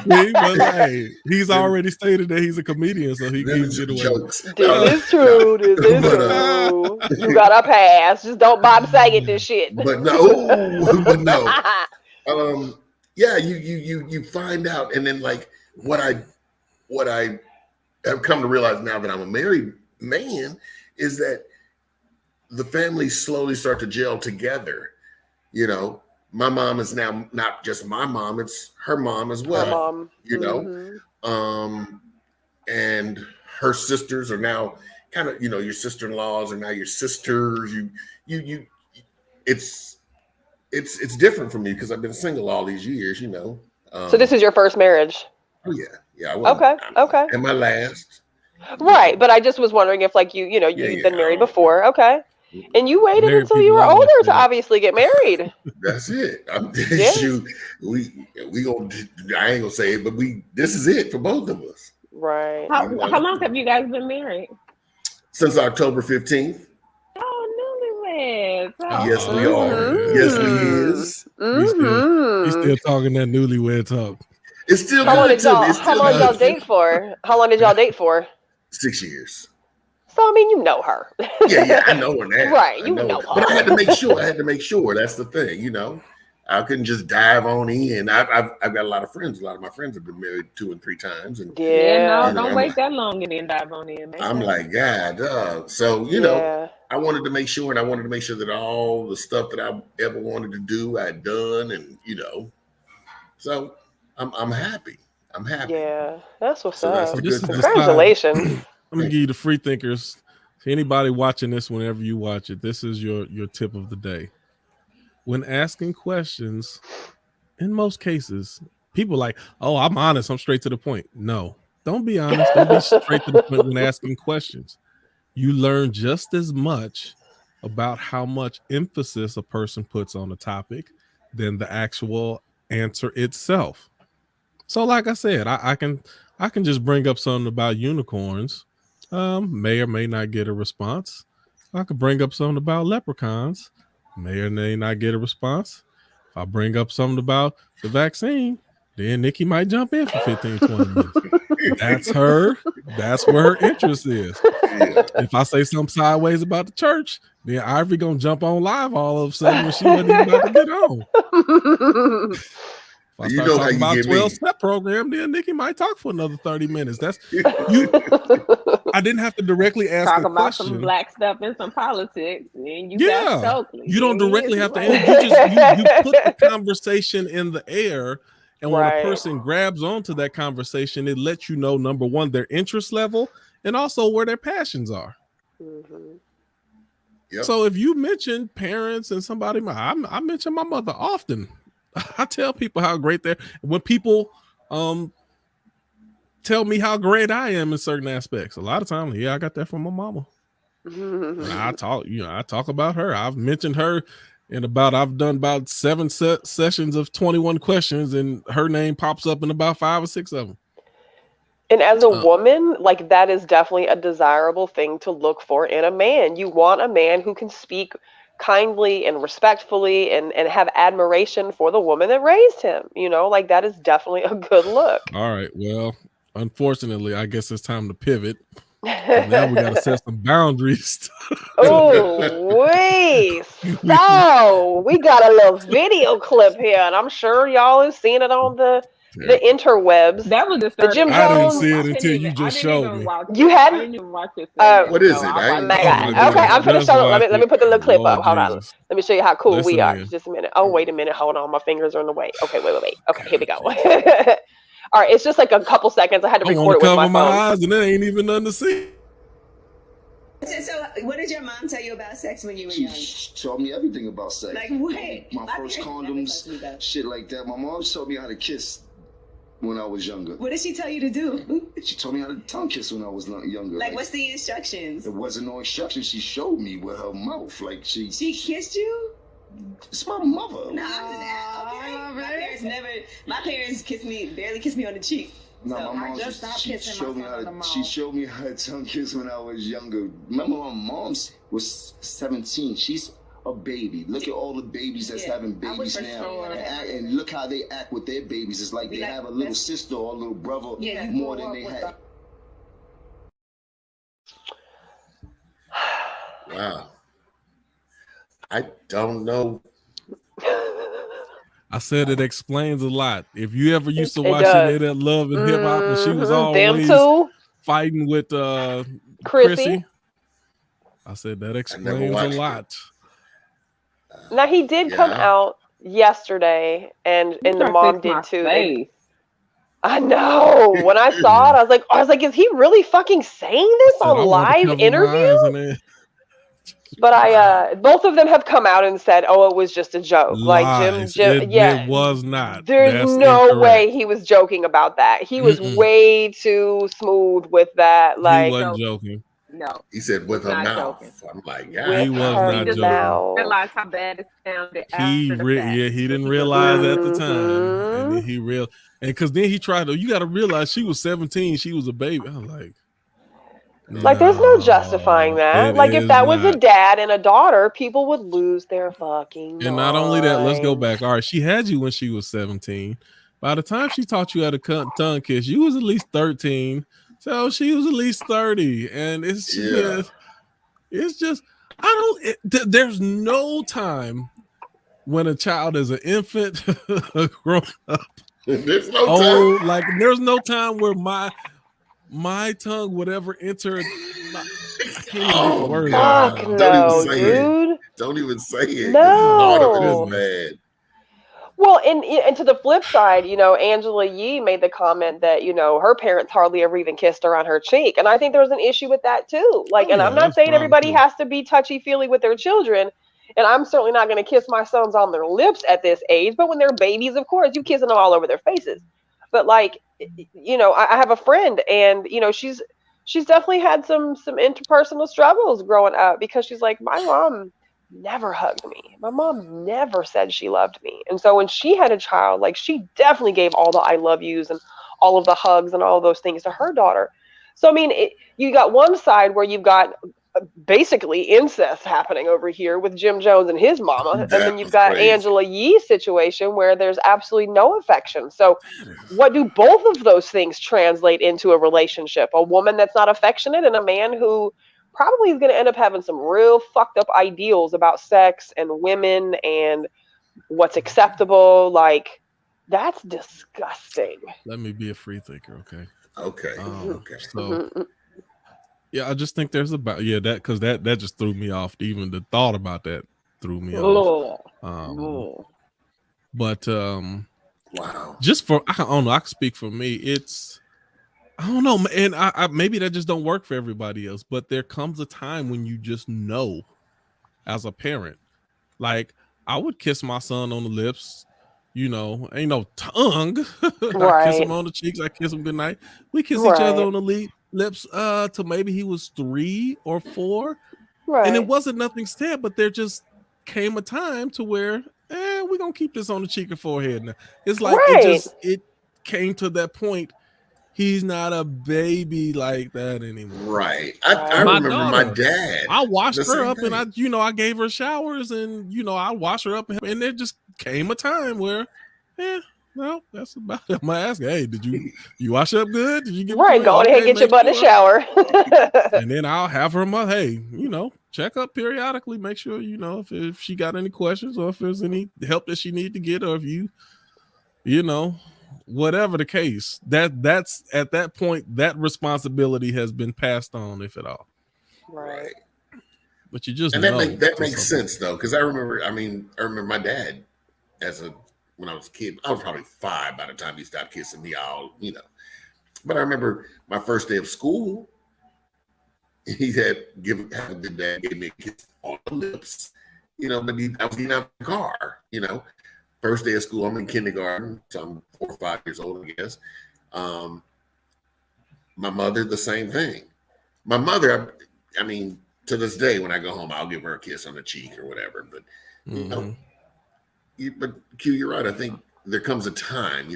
See, but hey, he's already stated that he's a comedian, so he can get away. Jokes. This is true. This is true. You got a pass. Just don't Bob Saget this shit. But no. Yeah, you find out, and then like what I have come to realize now that I'm a married man is that the families slowly start to gel together. You know, my mom is now not just my mom, it's her mom as well. Her mom. You know, and her sisters are now kind of, you know, your sister-in-laws are now your sisters. It's different for me because I've been single all these years, you know. So this is your first marriage? Oh yeah. Okay. And my last. Right, but I just was wondering if, like, you've been married before, okay, and you waited until you were older to obviously get married. That's it. We gonna. I ain't gonna say it, but this is it for both of us. Right. How long have you guys been married? Since October 15th. Oh, newlyweds. Oh. Yes, we are. Yes, we is. He's still talking that newlywed talk. It's still How long good did to me. y'all date for? How long did y'all date for? 6 years. So I mean, you know her. Yeah, I know her now. Right, you know her. But I had to make sure. That's the thing, you know. I couldn't just dive on in. I've got a lot of friends. A lot of my friends have been married 2 and 3 times. And don't wait that long and then dive on in. I'm like, God, so you know, I wanted to make sure, that all the stuff that I ever wanted to do, I'd done, and you know, so I'm happy. I'm happy. Yeah, that's what's up. Congratulations. I'm gonna give you the free thinkers. Anybody watching this, whenever you watch it, this is your tip of the day. When asking questions, in most cases, people are like, oh, I'm honest, I'm straight to the point. No, don't be honest. Don't be straight to the point when asking questions. You learn just as much about how much emphasis a person puts on a topic than the actual answer itself. So like I said, I can just bring up something about unicorns. May or may not get a response. I could bring up something about leprechauns. May or may not get a response. If I bring up something about the vaccine, then Nikki might jump in for 15, 20 minutes. That's where her interest is. Yeah. If I say something sideways about the church, then Ivory gonna jump on live all of a sudden when she wasn't even about to get on. If I start talking about 12-step program, then Nikki might talk for another 30 minutes. That's you. I didn't have to directly ask talk a about question. Some black stuff and some politics, and you got Stokely. You don't directly have to answer. You put the conversation in the air, and when a person grabs onto that conversation, it lets you know, number one, their interest level, and also where their passions are. Mm-hmm. Yep. So if you mention parents and somebody, I mention my mother often. I tell people how great they're. When people tell me how great I am in certain aspects, a lot of times, I got that from my mama. And I talk about her. I've mentioned her I've done about 7 sessions of 21 questions, and her name pops up in about 5 or 6 of them. And as a woman, like, that is definitely a desirable thing to look for in a man. You want a man who can speak kindly and respectfully and have admiration for the woman that raised him. You know, like, that is definitely a good look. All right. Well, unfortunately, I guess it's time to pivot. Now we got to set some boundaries. Oh, wait. So we got a little video clip here, and I'm sure y'all have seen it on the interwebs. That was the Jim Jones. I didn't see it until you just showed me. You hadn't? I didn't even watch it. What is it? Oh my God. Okay, I'm finished. Let me put the little clip up. Hold on. Let me show you how cool we are. Just a minute. Oh, wait a minute. Hold on. My fingers are in the way. Okay, wait. Okay, here we go. All right, it's just like a couple seconds. I had to record it with my phone. My eyes, and there ain't even nothing to see. So, what did your mom tell you about sex when you were young? She told me everything about sex. Like what? My first condoms, shit like that. My mom told me how to kiss when I was younger. What did she tell you to do? She told me how to tongue kiss when I was younger. Like, what's the instructions? There wasn't no instructions. She showed me with her mouth. Like she kissed you? It's my mother. No, I'm just okay. My parents barely kissed me on the cheek. No, So my I mom just stopped she kissing showed me my how son to. on the She mouth. showed me how to tongue kiss when I was younger. Remember, my mom was 17. She's a baby. Look at all the babies that's having babies now, and look how they act with their babies. It's like they have a little sister or a little brother more than they had. Wow. I don't know. I said it explains a lot. If you ever used to It watch any does. of that Love and Hip Hop, and she was Them always two, fighting with Chrissy. I said that I never explains a watched it. lot. Now he did come Yeah. out yesterday, and You the better mom fix my did too. face. I know. When I saw it, I was like, is he really fucking saying I this said I on wanted to live cover my interview? eyes and then But both of them have come out and said, "Oh, it was just a joke." Like lies. Jim, It was not. there's That's no way incorrect. he was joking about that. He was way too smooth with that. He Like wasn't joking. No, He said with her not mouth. joking. I'm like, with He was her He not just joking. mouth. realized how bad it sounded after the fact. He didn't He realize was at the time, and then Mhm. and because then he tried to. You got to realize she was 17. She was a baby. I was like, Like, there's no justifying no, that. it Like, if is that was a not. dad and a daughter, people would lose their fucking And not only that, let's go minds. back. All right, she had you when she was 17. By the time she taught you how to tongue kiss, you was at least 13. So she was at least 30. And it's just there's no time when a child is an infant, a grown up. There's no time. Like there's no time where my tongue would ever enter I can't even get the words out Fuck now. Don't even no, say it. dude. Don't even say it because the thought of it is No. bad. Well, and to the flip side, Angela Yee made the comment that, her parents hardly ever even kissed her on her cheek. And I think there was an issue with that too. Like, and I'm not that's saying problem everybody too. has to be touchy-feely with their children. And I'm certainly not going to kiss my sons on their lips at this age. But when they're babies, of course, you kissing them all over their faces. But like, I have a friend, and she's definitely had some interpersonal struggles growing up, because she's like, my mom never hugged me. My mom never said she loved me. And so when she had a child, like, she definitely gave all the I love yous and all of the hugs and all of those things to her daughter. So I mean, you got one side where you've got basically incest happening over here with Jim Jones and his mama, and That then you've was got crazy. Angela Yee's situation where there's absolutely no affection. So what do both of those things translate into a relationship? A woman that's not affectionate, and a man who probably is going to end up having some real fucked up ideals about sex and women and what's acceptable. Like, that's disgusting. Let me be a free thinker, okay? Okay. Okay. So yeah, I just think there's that because that just threw me off. Even the thought about that threw me off. But Wow. just for I don't know, I can speak for me. It's I don't know, and I maybe that just don't work for everybody else. But there comes a time when you just know, as a parent, like I would kiss my son on the lips. Ain't no tongue. I kiss him Right. on the cheeks. I kiss him goodnight. We kiss each other Right. on the lips till maybe he was 3 or 4. Right. And it wasn't nothing said, but there just came a time to where we're gonna keep this on the cheek and forehead now. It's like it came to that point. He's not a baby like that anymore. Right. I remember my dad. I washed her up and I gave her showers, and I washed her up, and there just came a time where well, that's about it. I'm gonna ask, hey, did you wash up good? Did you get go ahead and get your butt in the shower. And then I'll have her mother, hey, check up periodically, make sure if she got any questions, or if there's any help that she need to get, or if whatever the case, that's at that point, that responsibility has been passed on, if at all. Right. But you just that makes sense though, because I remember my dad when I was a kid. I was probably 5 by the time he stopped kissing me But I remember my first day of school, he had given me a kiss on the lips, but I was getting out of the car, First day of school, I'm in kindergarten, so I'm 4 or 5 years old, I guess. My mother, the same thing. My mother, to this day, when I go home, I'll give her a kiss on the cheek or whatever. But, but Q, you're right. I think there comes a time,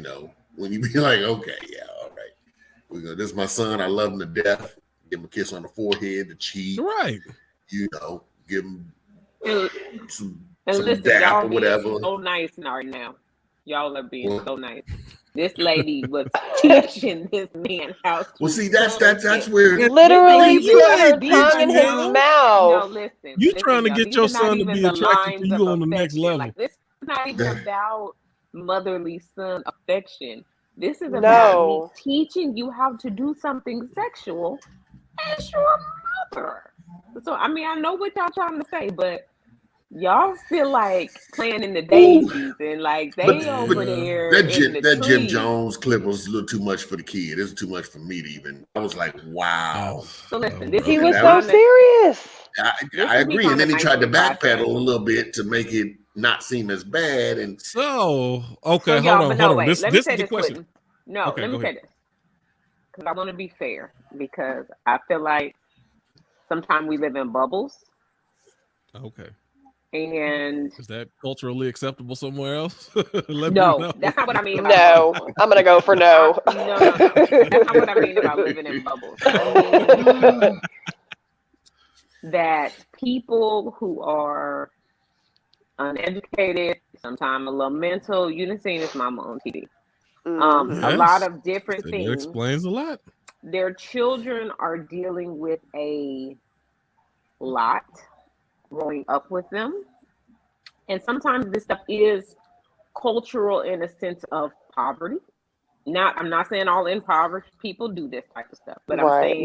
when you be like, okay, yeah, all right. We go, this is my son. I love him to death. Give him a kiss on the forehead, the cheek. Right. You know, give him some listen, dap y'all or whatever. being so nice right now. Y'all are being so nice. This lady was teaching this man how to. Well, see, that's where literally put her ain't tongue in his teaching mouth. No, listen. You trying to y'all, get your these are not son to even be the attracted to lines you of on the next affection. level. Like, this is not even about motherly son affection. This is about me No. teaching you how to do something sexual as your mother. So, I mean, I know what y'all trying to say, but y'all feel like playing in the daisies and like they over there in the that Jim trees. Jones clip was a little too much for the kid. It's too much for me to even. I was like, wow. So listen, He was so serious. I agree, and then he tried to backpedal a little bit to make it not seem as bad. And so, okay, so y'all, hold on. wait. This Let me is say the this, question. Quentin. No, Okay, let me go say ahead. this because I want to be fair, because I feel like sometimes we live in bubbles. Okay. And is that culturally acceptable somewhere else? No, that's not what I mean. No, I'm gonna go for no. No. That's not what I mean about living in bubbles. I mean that people who are uneducated, sometimes a little mental. You done seen this mama on TV. A lot of different things. That explains a lot. Their children are dealing with a lot growing up with them. And sometimes this stuff is cultural in a sense of poverty. I'm not saying all impoverished people do this type of stuff, but I'm saying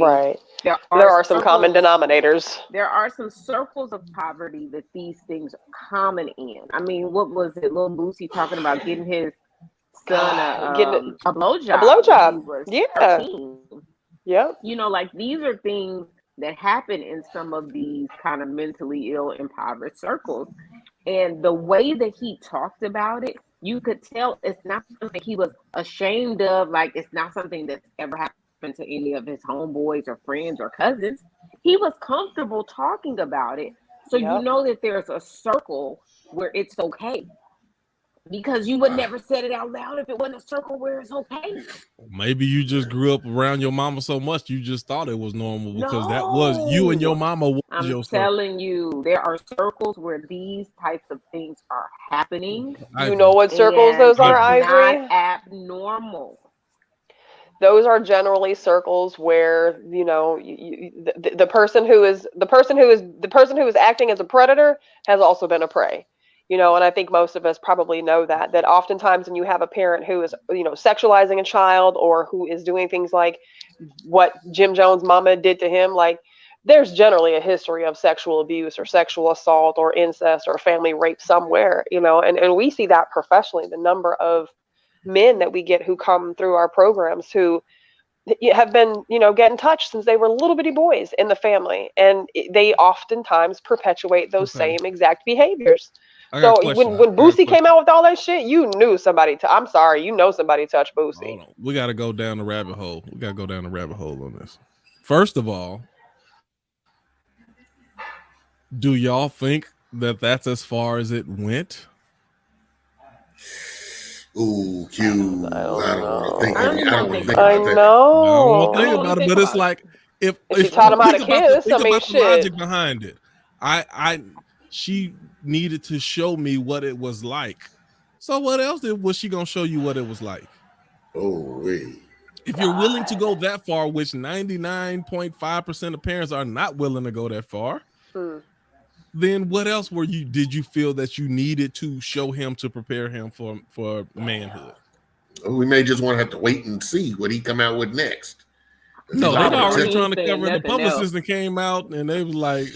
there are some common denominators. There are some circles of poverty that these things are common in. I mean, what was it, Lil Boosie talking about getting his son a blowjob? A blowjob. Yeah. 13. Yep. You know, like these are things that happen in some of these kind of mentally ill, impoverished circles. And the way that he talked about it, you could tell it's not something he was ashamed of. Like, it's not something that's ever happened to any of his homeboys or friends or cousins. He was comfortable talking about it. So you know that there's a circle where it's okay. Because you would never said it out loud if it wasn't a circle where it's okay. Maybe you just grew up around your mama so much you just thought it was normal because that was you and your mama was I'm your telling you, there are circles where these types of things are happening. You know what circles those are, Ivory? Not abnormal. Those are generally circles where the person who is acting as a predator has also been a prey. And I think most of us probably know that oftentimes when you have a parent who is, sexualizing a child or who is doing things like what Jim Jones' mama did to him, like there's generally a history of sexual abuse or sexual assault or incest or family rape somewhere, and we see that professionally, the number of men that we get who come through our programs who have been, getting touched since they were little bitty boys in the family, and they oftentimes perpetuate those same exact behaviors. So when Boosie came out with all that shit, you knew somebody. I'm sorry, somebody touched Boosie. Hold on. We got to go down the rabbit hole. On this. First of all, do y'all think that that's as far as it went? Ooh, Q. I don't think I about that. I know. I don't think about it, but it's like if she taught him how to kiss, think about the logic behind it. She needed to show me what it was like. So what else was she gonna show you what it was like? Oh, wait. If you're willing to go that far, which 99.5% of parents are not willing to go that far, then what else did you feel that you needed to show him to prepare him for manhood? We may just want to have to wait and see what he come out with next. No, they were already trying to cover it. The publicist that came out and they was like,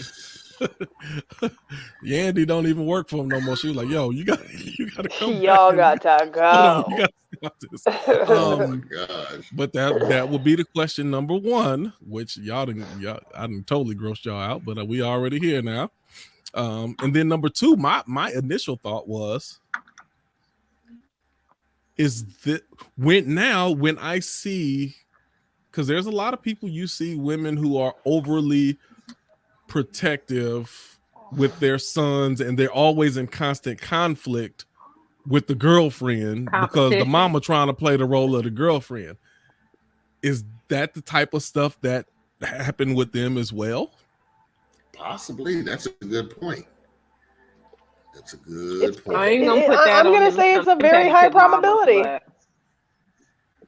Yandy don't even work for him no more. She was like, yo, you gotta come Y'all back. got to go. You gotta stop this. Oh my gosh. But that would be the question number one, which I didn't totally grossed y'all out, but we already here now. And then number two, my initial thought was, is that when I see, because there's a lot of people you see women who are overly protective with their sons and they're always in constant conflict with the girlfriend because the mama trying to play the role of the girlfriend. Is that the type of stuff that happened with them as well? Possibly. That's a good point. That's a good point. I ain't gonna put that I'm on gonna them say it's a sympathetic very high to mamas, probability. but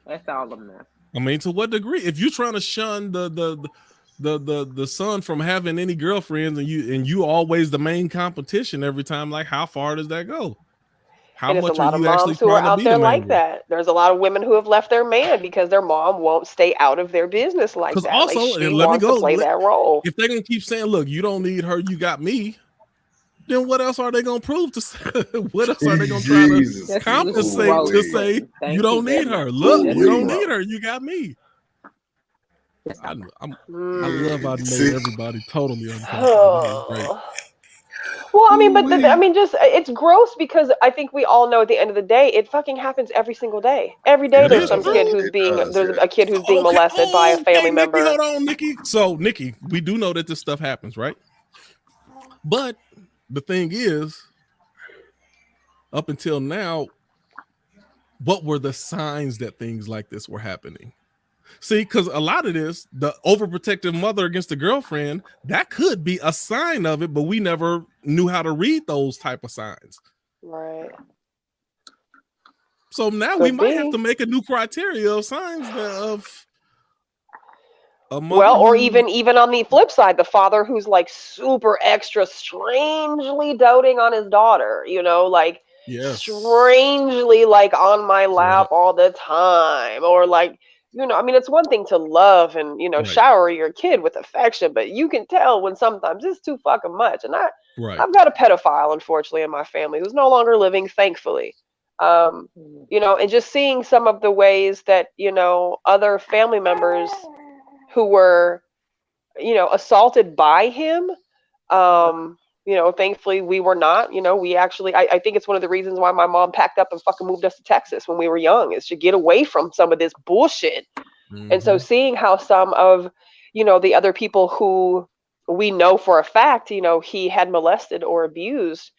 that's all I'm there. I mean, to what degree? If you're trying to shun the son from having any girlfriends, and you always the main competition every time, like how far does that go? How And it's a much lot are of you actually moms who are trying to out be there the main like that. There's a lot of women who have left their man because their mom won't stay out of their business like Because that. also, like she and let me wants go. to play that role. If they're gonna keep saying, "Look, you don't need her, you got me," then what else are they gonna prove to? What else are they gonna try to compensate to say you don't need her? Look, you don't need her, you got me. I love I made everybody totally uncomfortable. Great. Well, I mean, but I mean, just it's gross because I think we all know at the end of the day, it fucking happens every single day. Every day there's some kid who's there's a kid who's being molested by a family member. Nikki, hold on, Nikki. So, Nikki, we do know that this stuff happens, right? But the thing is, up until now, what were the signs that things like this were happening? See, because a lot of this, the overprotective mother against the girlfriend, that could be a sign of it, but we never knew how to read those type of signs. Right. So now we might have to make a new criteria of signs of a mother. Well, or even on the flip side, the father who's like super extra strangely doting on his daughter, you know, like strangely like on my lap all the time, or like, you know, I mean, it's one thing to love and, you know, shower your kid with affection, but you can tell when sometimes it's too fucking much. And I've got a pedophile, unfortunately, in my family who's no longer living, thankfully. You know, and just seeing some of the ways that, you know, other family members who were, you know, assaulted by him, you know, thankfully we were not, you know, we actually, I think it's one of the reasons why my mom packed up and fucking moved us to Texas when we were young, is to get away from some of this bullshit. And so seeing how some of, you know, the other people who we know for a fact, you know, he had molested or abused,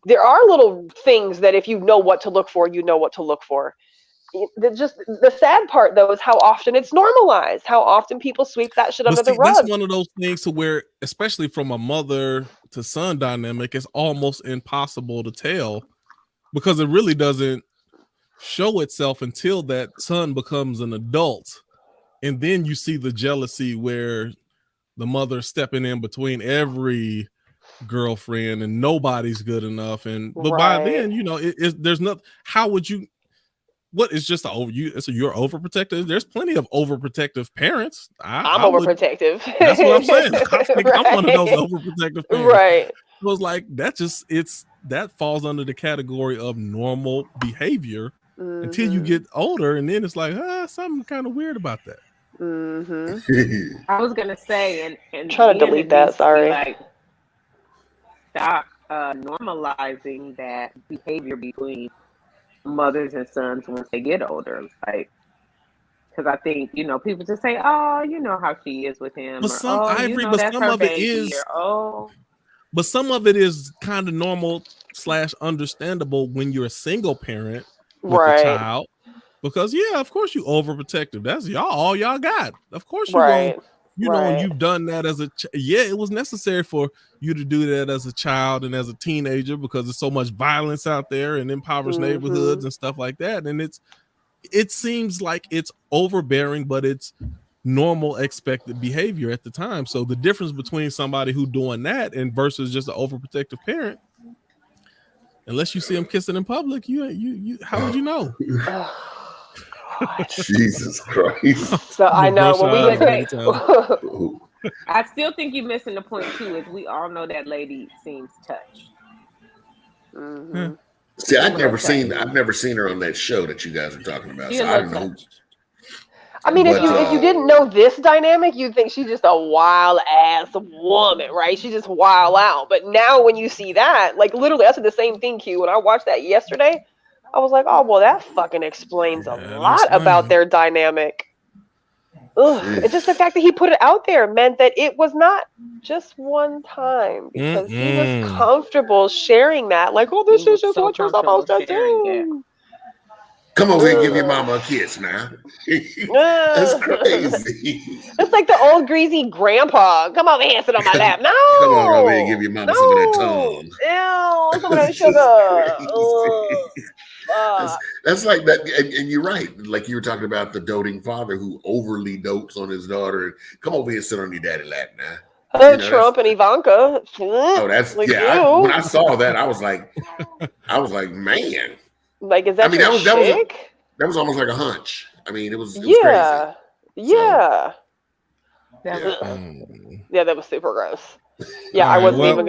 there are little things that if you know what to look for, you know what to look for. Just the sad part though is how often it's normalized, how often people sweep that shit under the rug. That's one of those things to where, especially from a mother to son dynamic, it's almost impossible to tell, because it really doesn't show itself until that son becomes an adult, and then you see the jealousy where the mother stepping in between every girlfriend and nobody's good enough, and but by then, you know, there's nothing. How would you? What is just you're overprotective? There's plenty of overprotective parents. I'm overprotective. That's what I'm saying. I think I'm one of those overprotective parents. Right. It was like that falls under the category of normal behavior until you get older, and then it's like, something kind of weird about that. I was gonna say, and trying to delete that. Sorry. Like, stop normalizing that behavior between mothers and sons once they get older, like, because I think, you know, people just say, oh, you know how she is with him, but or, some, oh, I agree, but some of it is, but some of it is kind of normal / understandable when you're a single parent with a child, because of course you overprotective. That's all y'all got. Of course you won't. You know, and you've done that as a it was necessary for you to do that as a child and as a teenager, because there's so much violence out there in impoverished neighborhoods and stuff like that. And it seems like it's overbearing, but it's normal expected behavior at the time. So the difference between somebody who doing that and versus just an overprotective parent, unless you see them kissing in public, you how would you know? Jesus Christ. So I know when I still think you're missing the point too, is we all know that lady seems touched. See, I've never seen her on that show that you guys are talking about. So I don't know. I mean, if you didn't know this dynamic, you'd think she's just a wild ass woman, right? She's just wild out. But now when you see that, like literally, I said the same thing, Q. When I watched that yesterday, I was like, oh, well, that fucking explains a lot about their dynamic. It's just the fact that he put it out there meant that it was not just one time, because he was comfortable sharing that. Like, oh, this is just what you're supposed to do. Come over here and give your mama a kiss now. That's crazy. It's like the old greasy grandpa. Come over here and sit on my lap. No. Come on over here and give your mama some of that tongue. Ew, some of that That's sugar. that's like that. And you're right. Like you were talking about the doting father who overly dotes on his daughter. And come over here and sit on your daddy lap now. Trump and Ivanka. Oh, that's like, when I saw that, I was like, man. Like, is that that was almost like a hunch. I mean, it was crazy. Yeah. Yeah, that was super gross. Yeah, I wasn't even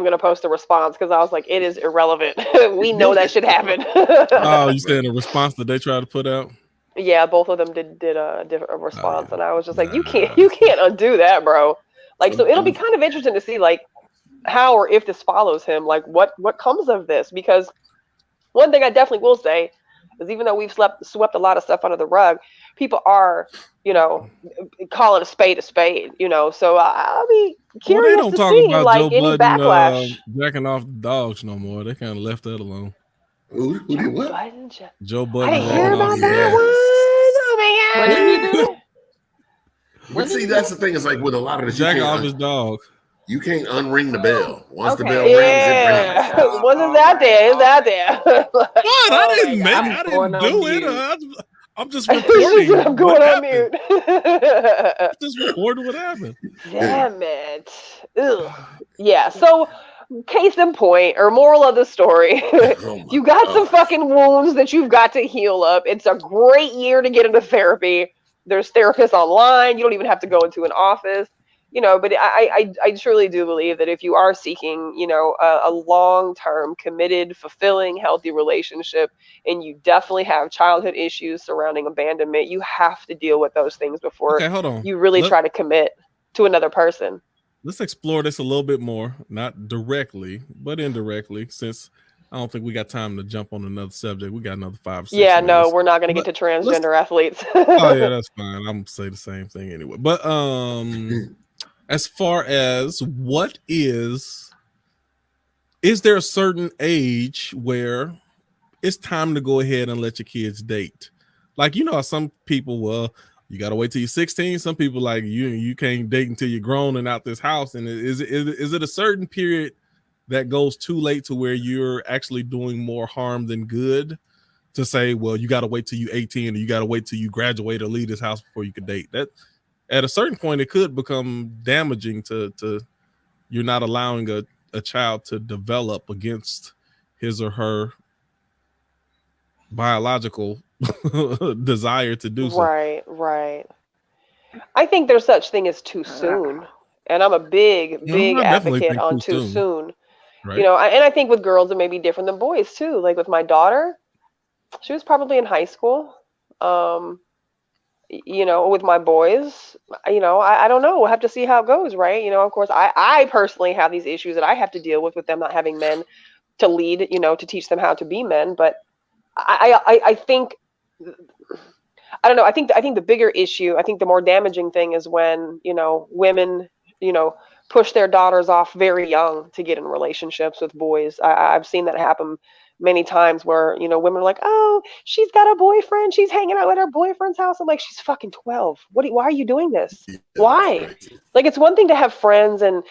gonna post a response because I was like, it is irrelevant. We know that should happen. Oh, you saying a response that they tried to put out? Yeah, both of them did a different response, and I was just like, you can't undo that, bro. Like, so it'll be kind of interesting to see like how or if this follows him, like what comes of this, because one thing I definitely will say is even though we've swept a lot of stuff under the rug, people are, calling a spade, so I'll be curious they don't to talk see about like Joe any Budden, backlash. jacking off dogs no more. They kind of left that alone. Who did what? Joe Budden. I didn't hear about that yeah. one. Oh my God. What did he do? But see, that's the thing. Is like with a lot of this, jacking off his dog. You can't unring the bell. Once the bell Yeah. rings, it rings. Once it's out there, it's out there. What? I didn't do it. I'm just reporting. I'm going on mute. Just reporting what happened. Damn it. Ugh. Yeah. So, case in point, or moral of the story, you got some fucking wounds that you've got to heal up. It's a great year to get into therapy. There's therapists online. You don't even have to go into an office. But I truly do believe that if you are seeking, a long-term, committed, fulfilling, healthy relationship, and you definitely have childhood issues surrounding abandonment, you have to deal with those things before you really try to commit to another person. Let's explore this a little bit more, not directly, but indirectly, since I don't think we got time to jump on another subject. We got another 5 or 6 minutes. No, we're not going to get to transgender athletes. Oh, yeah, that's fine. I'm going to say the same thing anyway. But as far as what is there a certain age where it's time to go ahead and let your kids date? Like, some people, you got to wait till you're 16. Some people like you can't date until you're grown and out this house. And is it a certain period that goes too late to where you're actually doing more harm than good to say, well, you got to wait till you're 18 or you got to wait till you graduate or leave this house before you can date? That at a certain point, it could become damaging to you're not allowing a child to develop against his or her biological desire to do so. Right. I think there's such thing as too soon. And I'm a big advocate on too soon. Right. And I think with girls it may be different than boys too. Like with my daughter, she was probably in high school. With my boys, I don't know. We'll have to see how it goes, right? Of course, I personally have these issues that I have to deal with them not having men to lead, to teach them how to be men. But I think, I don't know. I think the bigger issue, I think the more damaging thing is when, women, push their daughters off very young to get in relationships with boys. I've seen that happen many times where, women are like, oh, she's got a boyfriend. She's hanging out at her boyfriend's house. I'm like, she's fucking 12. Why are you doing this? Why? Like, it's one thing to have friends and,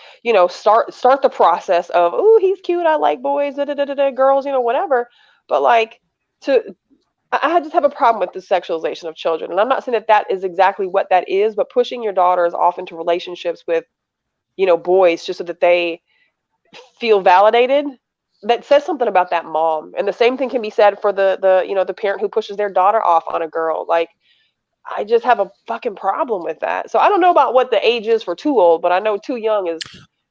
start the process of, oh, he's cute. I like boys, girls, whatever. But like I just have a problem with the sexualization of children. And I'm not saying that is exactly what that is, but pushing your daughters off into relationships with, boys just so that they feel validated, that says something about that mom. And the same thing can be said for the parent who pushes their daughter off on a girl. Like, I just have a fucking problem with that. So I don't know about what the age is for too old, but I know too young is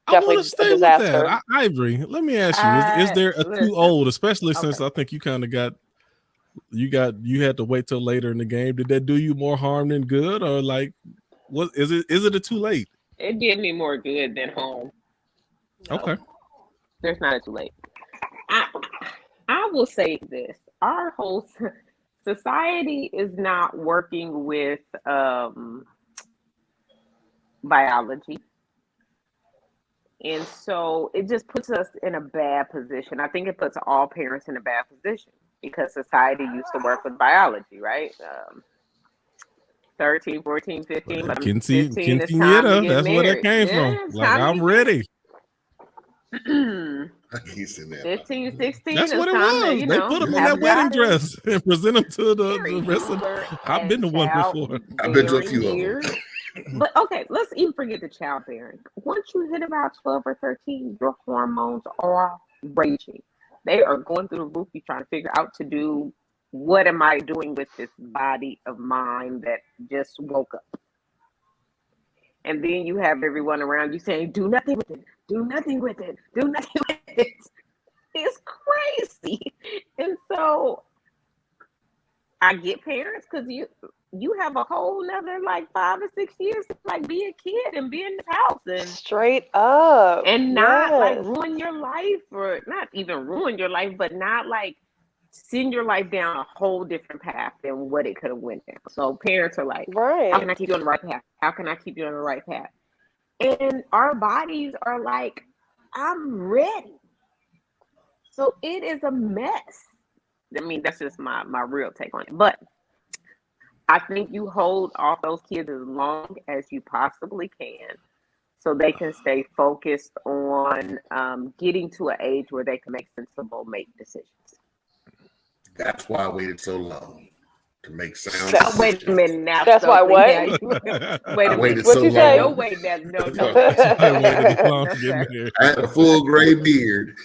definitely a disaster. Ivory, let me ask you, is there a too old, especially since I think you kind of you had to wait till later in the game. Did that do you more harm than good? Or like, what is it a too late? It did me more good than harm. Okay. There's not a too late. I will say this. Our whole society is not working with biology. And so it just puts us in a bad position. I think it puts all parents in a bad position because society used to work with biology, right? 13, 14, 15, but 15, it's time to get that's married. where that came from. Like, I'm ready. 15, 16, that's what it was. was. They put them in that wedding dress and present them to the rest of. I've been to one before. I've been to a few of them. But okay, let's even forget the childbearing. Once you hit about 12 or 13, your hormones are raging. They are going through the roof. You're trying to figure out to do, what am I doing with this body of mine that just woke up? And then you have everyone around you saying, do nothing with it, do nothing with it, do nothing with it. It's crazy. And so I get parents, because you have a whole nother like 5 or 6 years to like be a kid and be in the house and straight up and not like ruin your life, or not even ruin your life, but not like send your life down a whole different path than what it could have went down. So parents are like, how can I keep you on the right path? How can I keep you on the right path? And our bodies are like, I'm ready. So it is a mess. I mean, that's just my real take on it. But I think you hold off those kids as long as you possibly can, so they can stay focused on getting to an age where they can make sensible decisions. That's why I waited so long to make sound decisions. Wait a minute now. That's why what? Wait a minute. What you say? No, wait, no. I had a full gray beard.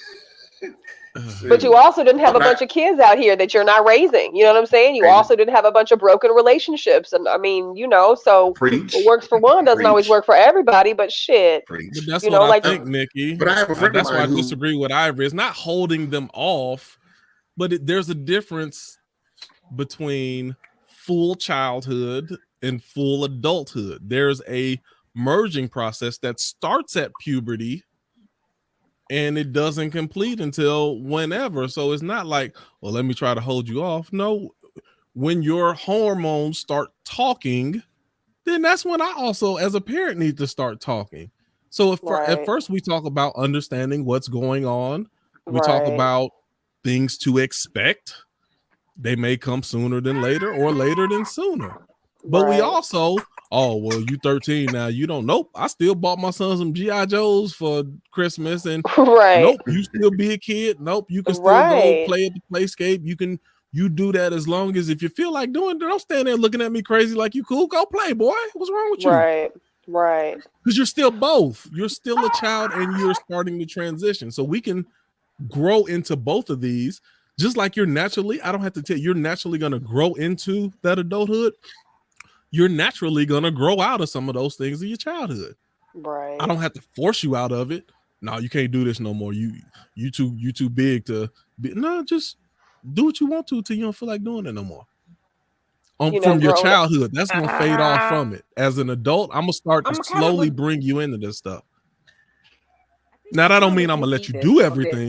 But you also didn't have a bunch of kids out here that you're not raising. You know what I'm saying? You also didn't have a bunch of broken relationships. And I mean, so what works for one doesn't always work for everybody, but shit. But that's what I think, Nikki. But I have a friend that's why I disagree with Ivory. It's not holding them off, but there's a difference between full childhood and full adulthood. There's a merging process that starts at puberty and it doesn't complete until whenever. So it's not like, well, let me try to hold you off. No, when your hormones start talking, then that's when I also, as a parent, need to start talking. So at first we talk about understanding what's going on. We talk about things to expect. They may come sooner than later or later than sooner. But we also, oh, well, you 13 now. You don't. Nope. I still bought my son some G.I. Joes for Christmas. And nope, you still be a kid. Nope, you can still go play at the playscape. You do that as long as if you feel like doing it. Don't stand there looking at me crazy like you cool. Go play, boy. What's wrong with you? Right. Because you're still both. You're still a child and you're starting to transition. So we can grow into both of these. Just like you're naturally, I don't have to tell you, you're naturally going to grow into that adulthood. You're naturally going to grow out of some of those things in your childhood. Right. I don't have to force you out of it. No, you can't do this no more. You too big to be. No, just do what you want to till you don't feel like doing it no more. From your childhood, that's going to fade off from it. As an adult, I'm going to start to slowly bring you into this stuff. Now, that don't mean I'm going to let you do everything.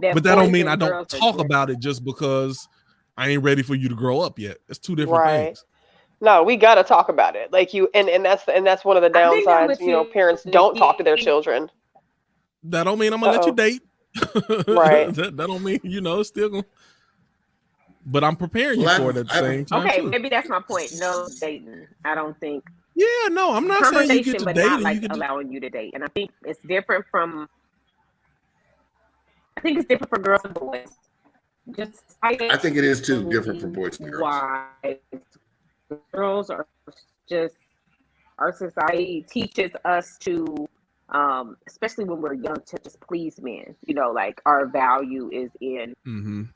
But that don't mean I don't talk about it just because I ain't ready for you to grow up yet. It's two different things. No, we got to talk about it. Like and that's one of the downsides. Parents don't talk to their children. That don't mean I'm gonna let you date. Right. that don't mean it's still gonna. But I'm preparing you for it at the same time. Okay, maybe that's my point. No dating. I don't think. Yeah, no, I'm not saying you get to but date, not like allowing you to date. And I think it's different from. I think it's different for girls and boys. I think it is too different for boys and girls. Why girls are just, our society teaches us to, especially when we're young, to just please men. Like our value is in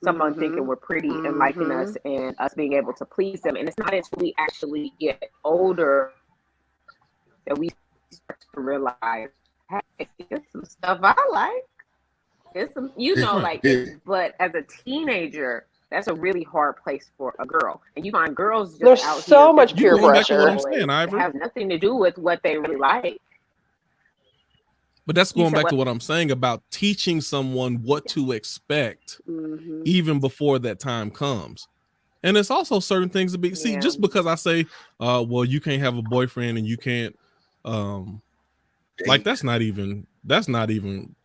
someone thinking we're pretty and liking us and us being able to please them. And it's not until we actually get older that we start to realize, hey, there's some stuff I like. It's some, but as a teenager, that's a really hard place for a girl. And you find girls just there's out so here much peer pressure. It has nothing to do with what they really like. But that's going back to what I'm saying about teaching someone what to expect even before that time comes. And it's also certain things to be just because I say, well, you can't have a boyfriend and you can't like that's not even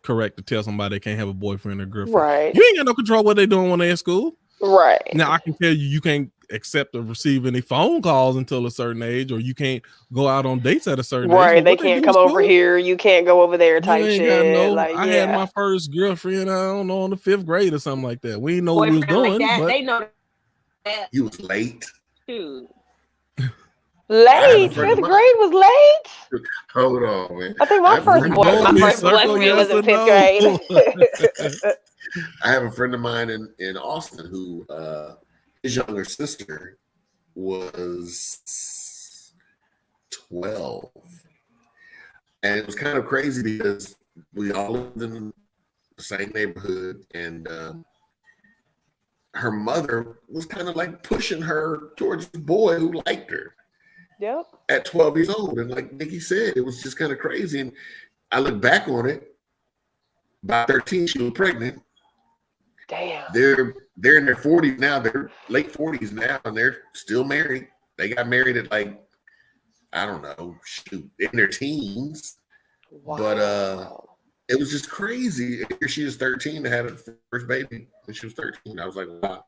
correct to tell somebody they can't have a boyfriend or girlfriend. Right. You ain't got no control what they're doing when they're in school. Right. Now I can tell you can't accept or receive any phone calls until a certain age, or you can't go out on dates at a certain age. Right. But They what they can't do in come over school, here. You can't go over there you type ain't got shit. no. Like, I had my first girlfriend, I don't know, in the 5th grade or something like that. We didn't know what we was Boyfriend doing, like that, but they know that You was late. too. Late. 5th grade was late. Hold on, man. I think my first boyfriend was in 5th grade. I have a friend of mine in Austin who his younger sister was 12. And it was kind of crazy because we all lived in the same neighborhood, and her mother was kind of like pushing her towards the boy who liked her. Yep. At 12 years old. And like Nikki said, it was just kind of crazy. And I look back on it. By 13, she was pregnant. Damn. They're in their 40s now. They're late 40s now, and they're still married. They got married at like, I don't know, shoot, in their teens. Wow. But it was just crazy. Here she is 13 and had her first baby when she was 13. I was like, wow.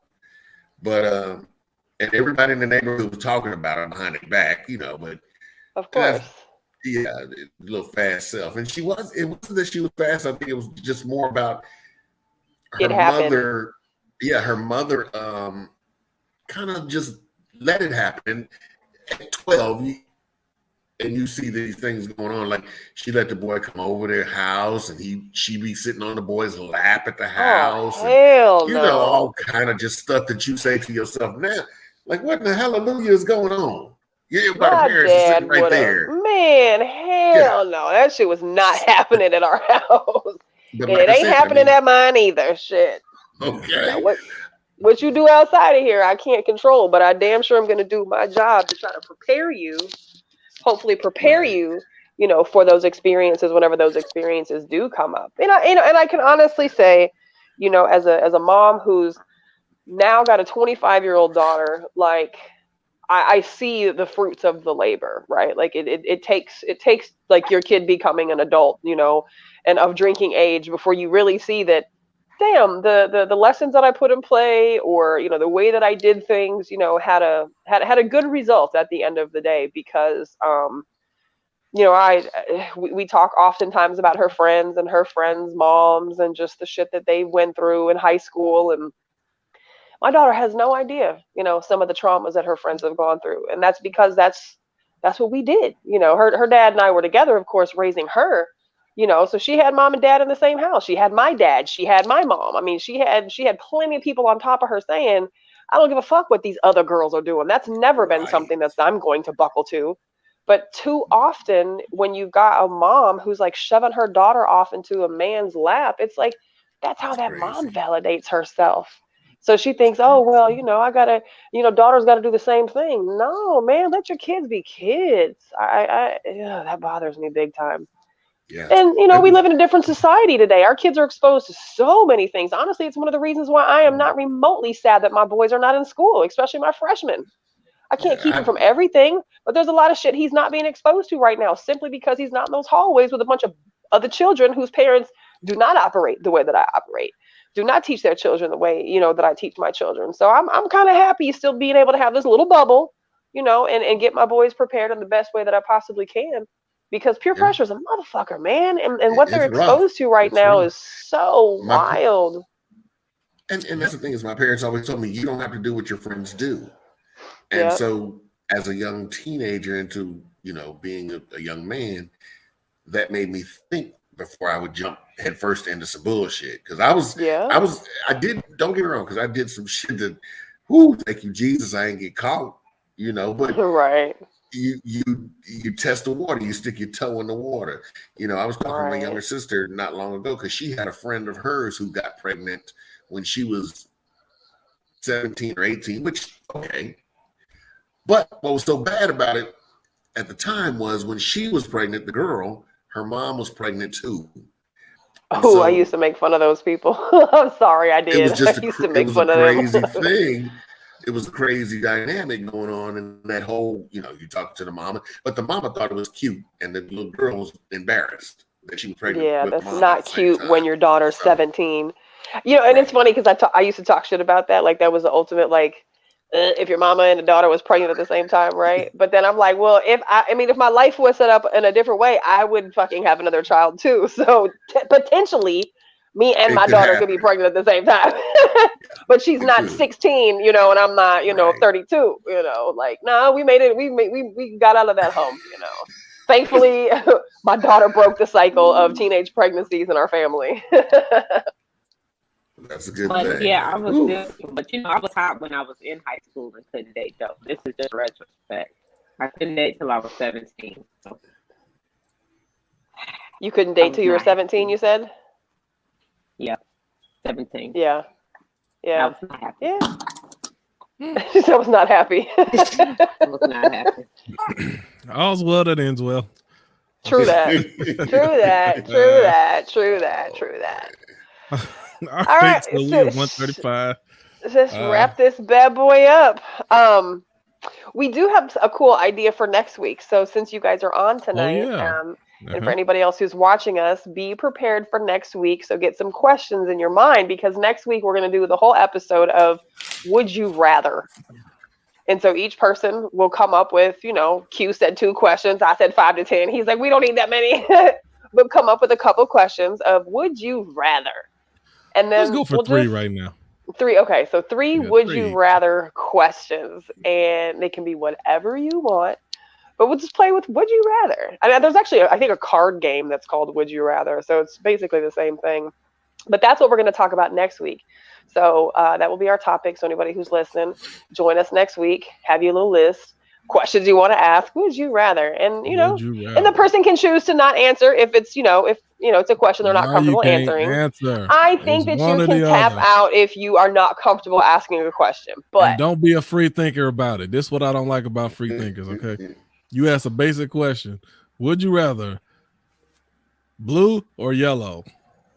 But and everybody in the neighborhood was talking about her behind her back, you know, but of course. Yeah, a little fast self. And it wasn't that she was fast. I think it was just more about her mother. Yeah, her mother kind of just let it happen. At 12, you see these things going on. Like she let the boy come over their house, and she be sitting on the boy's lap at the house. Oh, hell and, no. know, all kind of just stuff that you say to yourself now. Like, what in the hallelujah is going on? Yeah, my parents are sitting right there. Man, hell no. That shit was not happening at our house. And like it ain't happening at mine either. Shit. Okay. What you do outside of here, I can't control, but I damn sure I'm going to do my job to try to prepare you, hopefully prepare you, you know, for those experiences whenever those experiences do come up. And I can honestly say, you know, as a mom who's now got a 25-year-old daughter, like I see the fruits of the labor, right? Like it takes like your kid becoming an adult, you know, and of drinking age before you really see that, damn, the lessons that I put in play, or, you know, the way that I did things, you know, had a good result at the end of the day, because you know, we talk oftentimes about her friends and her friends' moms and just the shit that they went through in high school, and my daughter has no idea, you know, some of the traumas that her friends have gone through. And that's because that's what we did. You know, her dad and I were together, of course, raising her, you know, so she had mom and dad in the same house. She had my dad. She had my mom. I mean, she had plenty of people on top of her saying, I don't give a fuck what these other girls are doing. That's never been something that I'm going to buckle to. But too often when you've got a mom who's like shoving her daughter off into a man's lap, it's like, that's how that mom validates herself. So she thinks, oh, well, you know, I gotta, you know, daughter's got to do the same thing. No, man, let your kids be kids. That bothers me big time. Yeah. And, you know, we live in a different society today. Our kids are exposed to so many things. Honestly, it's one of the reasons why I am not remotely sad that my boys are not in school, especially my freshmen. I can't keep him from everything, but there's a lot of shit he's not being exposed to right now simply because he's not in those hallways with a bunch of other children whose parents do not operate the way that I operate. Do not teach their children the way, you know, that I teach my children. So I'm kind of happy still being able to have this little bubble, you know, and get my boys prepared in the best way that I possibly can, because peer pressure is a motherfucker, man. And what they're exposed to right now is so wild. And that's the thing, is my parents always told me, you don't have to do what your friends do. And so as a young teenager into, you know, being a young man, that made me think before I would jump headfirst into some bullshit. Because I did, don't get me wrong, because I did some shit that, thank you, Jesus, I ain't get caught, you know, but you test the water, you stick your toe in the water. You know, I was talking to my younger sister not long ago, because she had a friend of hers who got pregnant when she was 17 or 18, which, okay. But what was so bad about it at the time was when she was pregnant, the girl, her mom was pregnant too. I used to make fun of those people. I'm sorry, I did. I used to make fun of them. It was a crazy thing. It was a crazy dynamic going on in that whole, you know, you talk to the mama, but the mama thought it was cute, and the little girl was embarrassed that she was pregnant. Yeah, that's not cute when your daughter's 17. And it's funny because I used to talk shit about that. Like that was the ultimate, like, if your mama and a daughter was pregnant at the same time, right? But then I'm like, well, if my life was set up in a different way, I would fucking have another child too. So potentially, me and my daughter could be pregnant at the same time. But she's not 16, and I'm not, 32. Like, no, we made it. We got out of that hump. Thankfully, my daughter broke the cycle of teenage pregnancies in our family. That's a good But thing. yeah, I was still, but I was hot when I was in high school and couldn't date though. This is just retrospect. I couldn't date till I was 17. So. You couldn't date till you were 17, you said? Yeah, 17. Yeah. I was not happy. Yeah. I was not happy. I was not happy. All's well that ends well. True that. True that. All right, so we have 135. Let's wrap this bad boy up. We do have a cool idea for next week. So since you guys are on tonight, and for anybody else who's watching us, be prepared for next week. So get some questions in your mind, because next week we're going to do the whole episode of Would You Rather? And so each person will come up with, Q said 2 questions. I said 5 to 10. He's like, we don't need that many. But come up with a couple questions of Would You Rather? And then let's go for 3 right now. 3. Okay. So 3 Would You Rather questions, and they can be whatever you want. But we'll just play with Would You Rather. And there's actually, I think, a card game that's called Would You Rather. So it's basically the same thing. But that's what we're going to talk about next week. So that will be our topic. So anybody who's listening, join us next week. Have your little list. Questions you want to ask. Would you rather? And, and the person can choose to not answer if it's, if it's a question they're not comfortable answering. I think that you can tap out if you are not comfortable asking a question. But and don't be a free thinker about it. This is what I don't like about free thinkers, okay? You ask a basic question. Would you rather blue or yellow?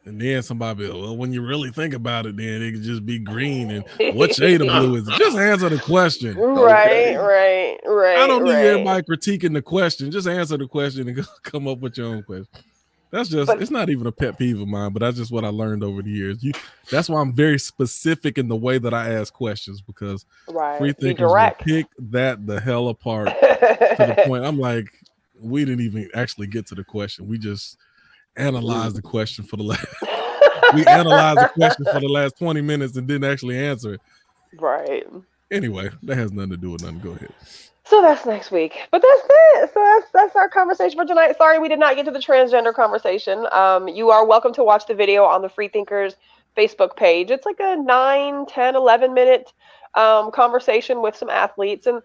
And then somebody be, well, when you really think about it, then it could just be green. And what shade of blue is it? Just answer the question. Right. I don't need everybody critiquing the question. Just answer the question and come up with your own question. That's just, it's not even a pet peeve of mine, but that's just what I learned over the years. That's why I'm very specific in the way that I ask questions, because free thinkers will pick that the hell apart to the point. I'm like, we didn't even actually get to the question. We just analyzed the question for the last. We analyzed the question for the last 20 minutes and didn't actually answer it. Right. Anyway, that has nothing to do with nothing. Go ahead. So that's next week. But that's it. So that's our conversation for tonight. Sorry we did not get to the transgender conversation. You are welcome to watch the video on the Freethinkers Facebook page. It's like a 9, 10, 11 minute conversation with some athletes. And,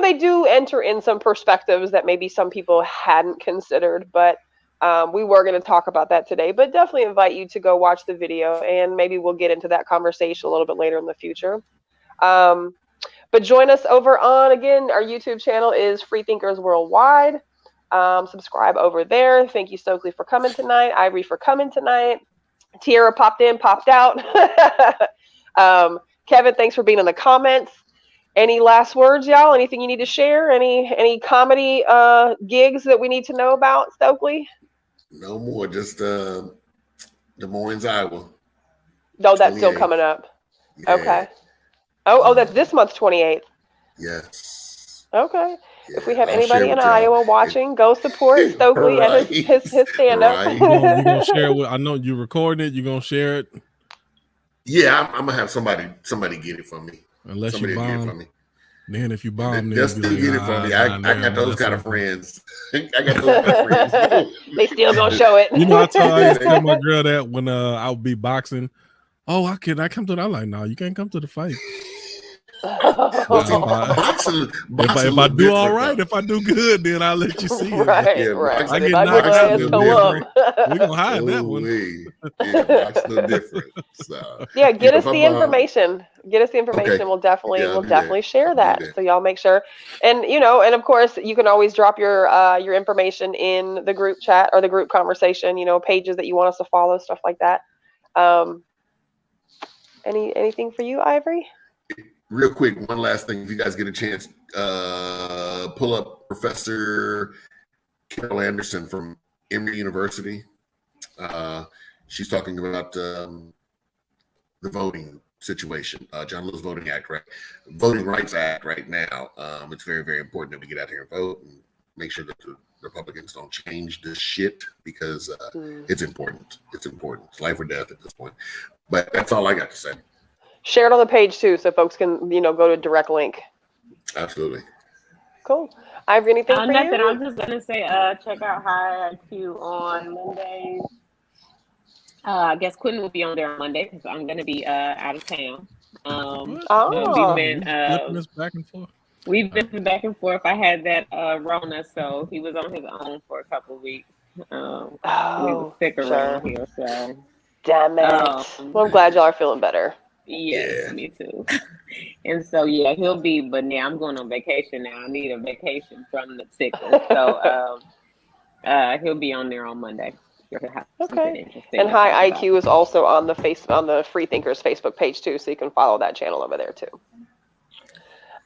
they do enter in some perspectives that maybe some people hadn't considered. But we were going to talk about that today. But definitely invite you to go watch the video. And maybe we'll get into that conversation a little bit later in the future. But join us over on, again, our YouTube channel is Freethinkers Worldwide. Subscribe over there. Thank you, Stokely, for coming tonight. Ivory for coming tonight. Tiara popped in, popped out. Kevin, thanks for being in the comments. Any last words, y'all? Anything you need to share? Any comedy gigs that we need to know about, Stokely? No more. Just Des Moines, Iowa. No, that's still coming up. Yeah. Okay. Oh, that's this month, 28th. Yes. Okay. Yeah, if we have anybody in Iowa watching, go support Stokely at his stand-up. You're gonna share it. I know you're recording it. You're gonna share it. Yeah, I'm gonna have somebody get it from me. Unless somebody you bomb. From me. Then if you bomb, they'll still get it from me. I got those kind of friends. I got those kind of friends. They still gonna show it. I used to tell my girl that when I would be boxing. Oh, I come to that. I'm like, no, you can't come to the fight. If I do all right, if I do good, then I'll let you see it. Right. I get knocked out. We're gonna hide that one. That's no different. So, yeah, get us the information. Get us the information. Okay. We'll definitely share that. So y'all make sure. And and of course you can always drop your information in the group chat or the group conversation. Pages that you want us to follow, stuff like that. Anything for you, Ivory? Real quick, one last thing. If you guys get a chance, pull up Professor Carol Anderson from Emory University. She's talking about the voting situation. John Lewis Voting Rights Act right now. It's very, very important that we get out here and vote and make sure that the Republicans don't change this shit because it's important. It's important. It's life or death at this point. But that's all I got to say. Share it on the page too, so folks can go to direct link. Absolutely. Cool. Ivory, anything for nothing. you? I was just gonna say, check out High IQ on Mondays. I guess Quentin will be on there on Monday because I'm gonna be out of town. We've been back and forth. We've been back and forth. I had that Rona, so he was on his own for a couple of weeks. We were sick around here, so. Damn it. Well, I'm glad y'all are feeling better. Yes, me too. And so, yeah, he'll be, but now I'm going on vacation now. I need a vacation from the sickness. So he'll be on there on Monday. Okay. And High IQ is also on the Freethinkers Facebook page too, so you can follow that channel over there too.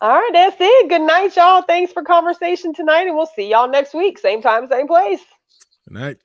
All right, that's it. Good night, y'all. Thanks for conversation tonight, and we'll see y'all next week. Same time, same place. Good night.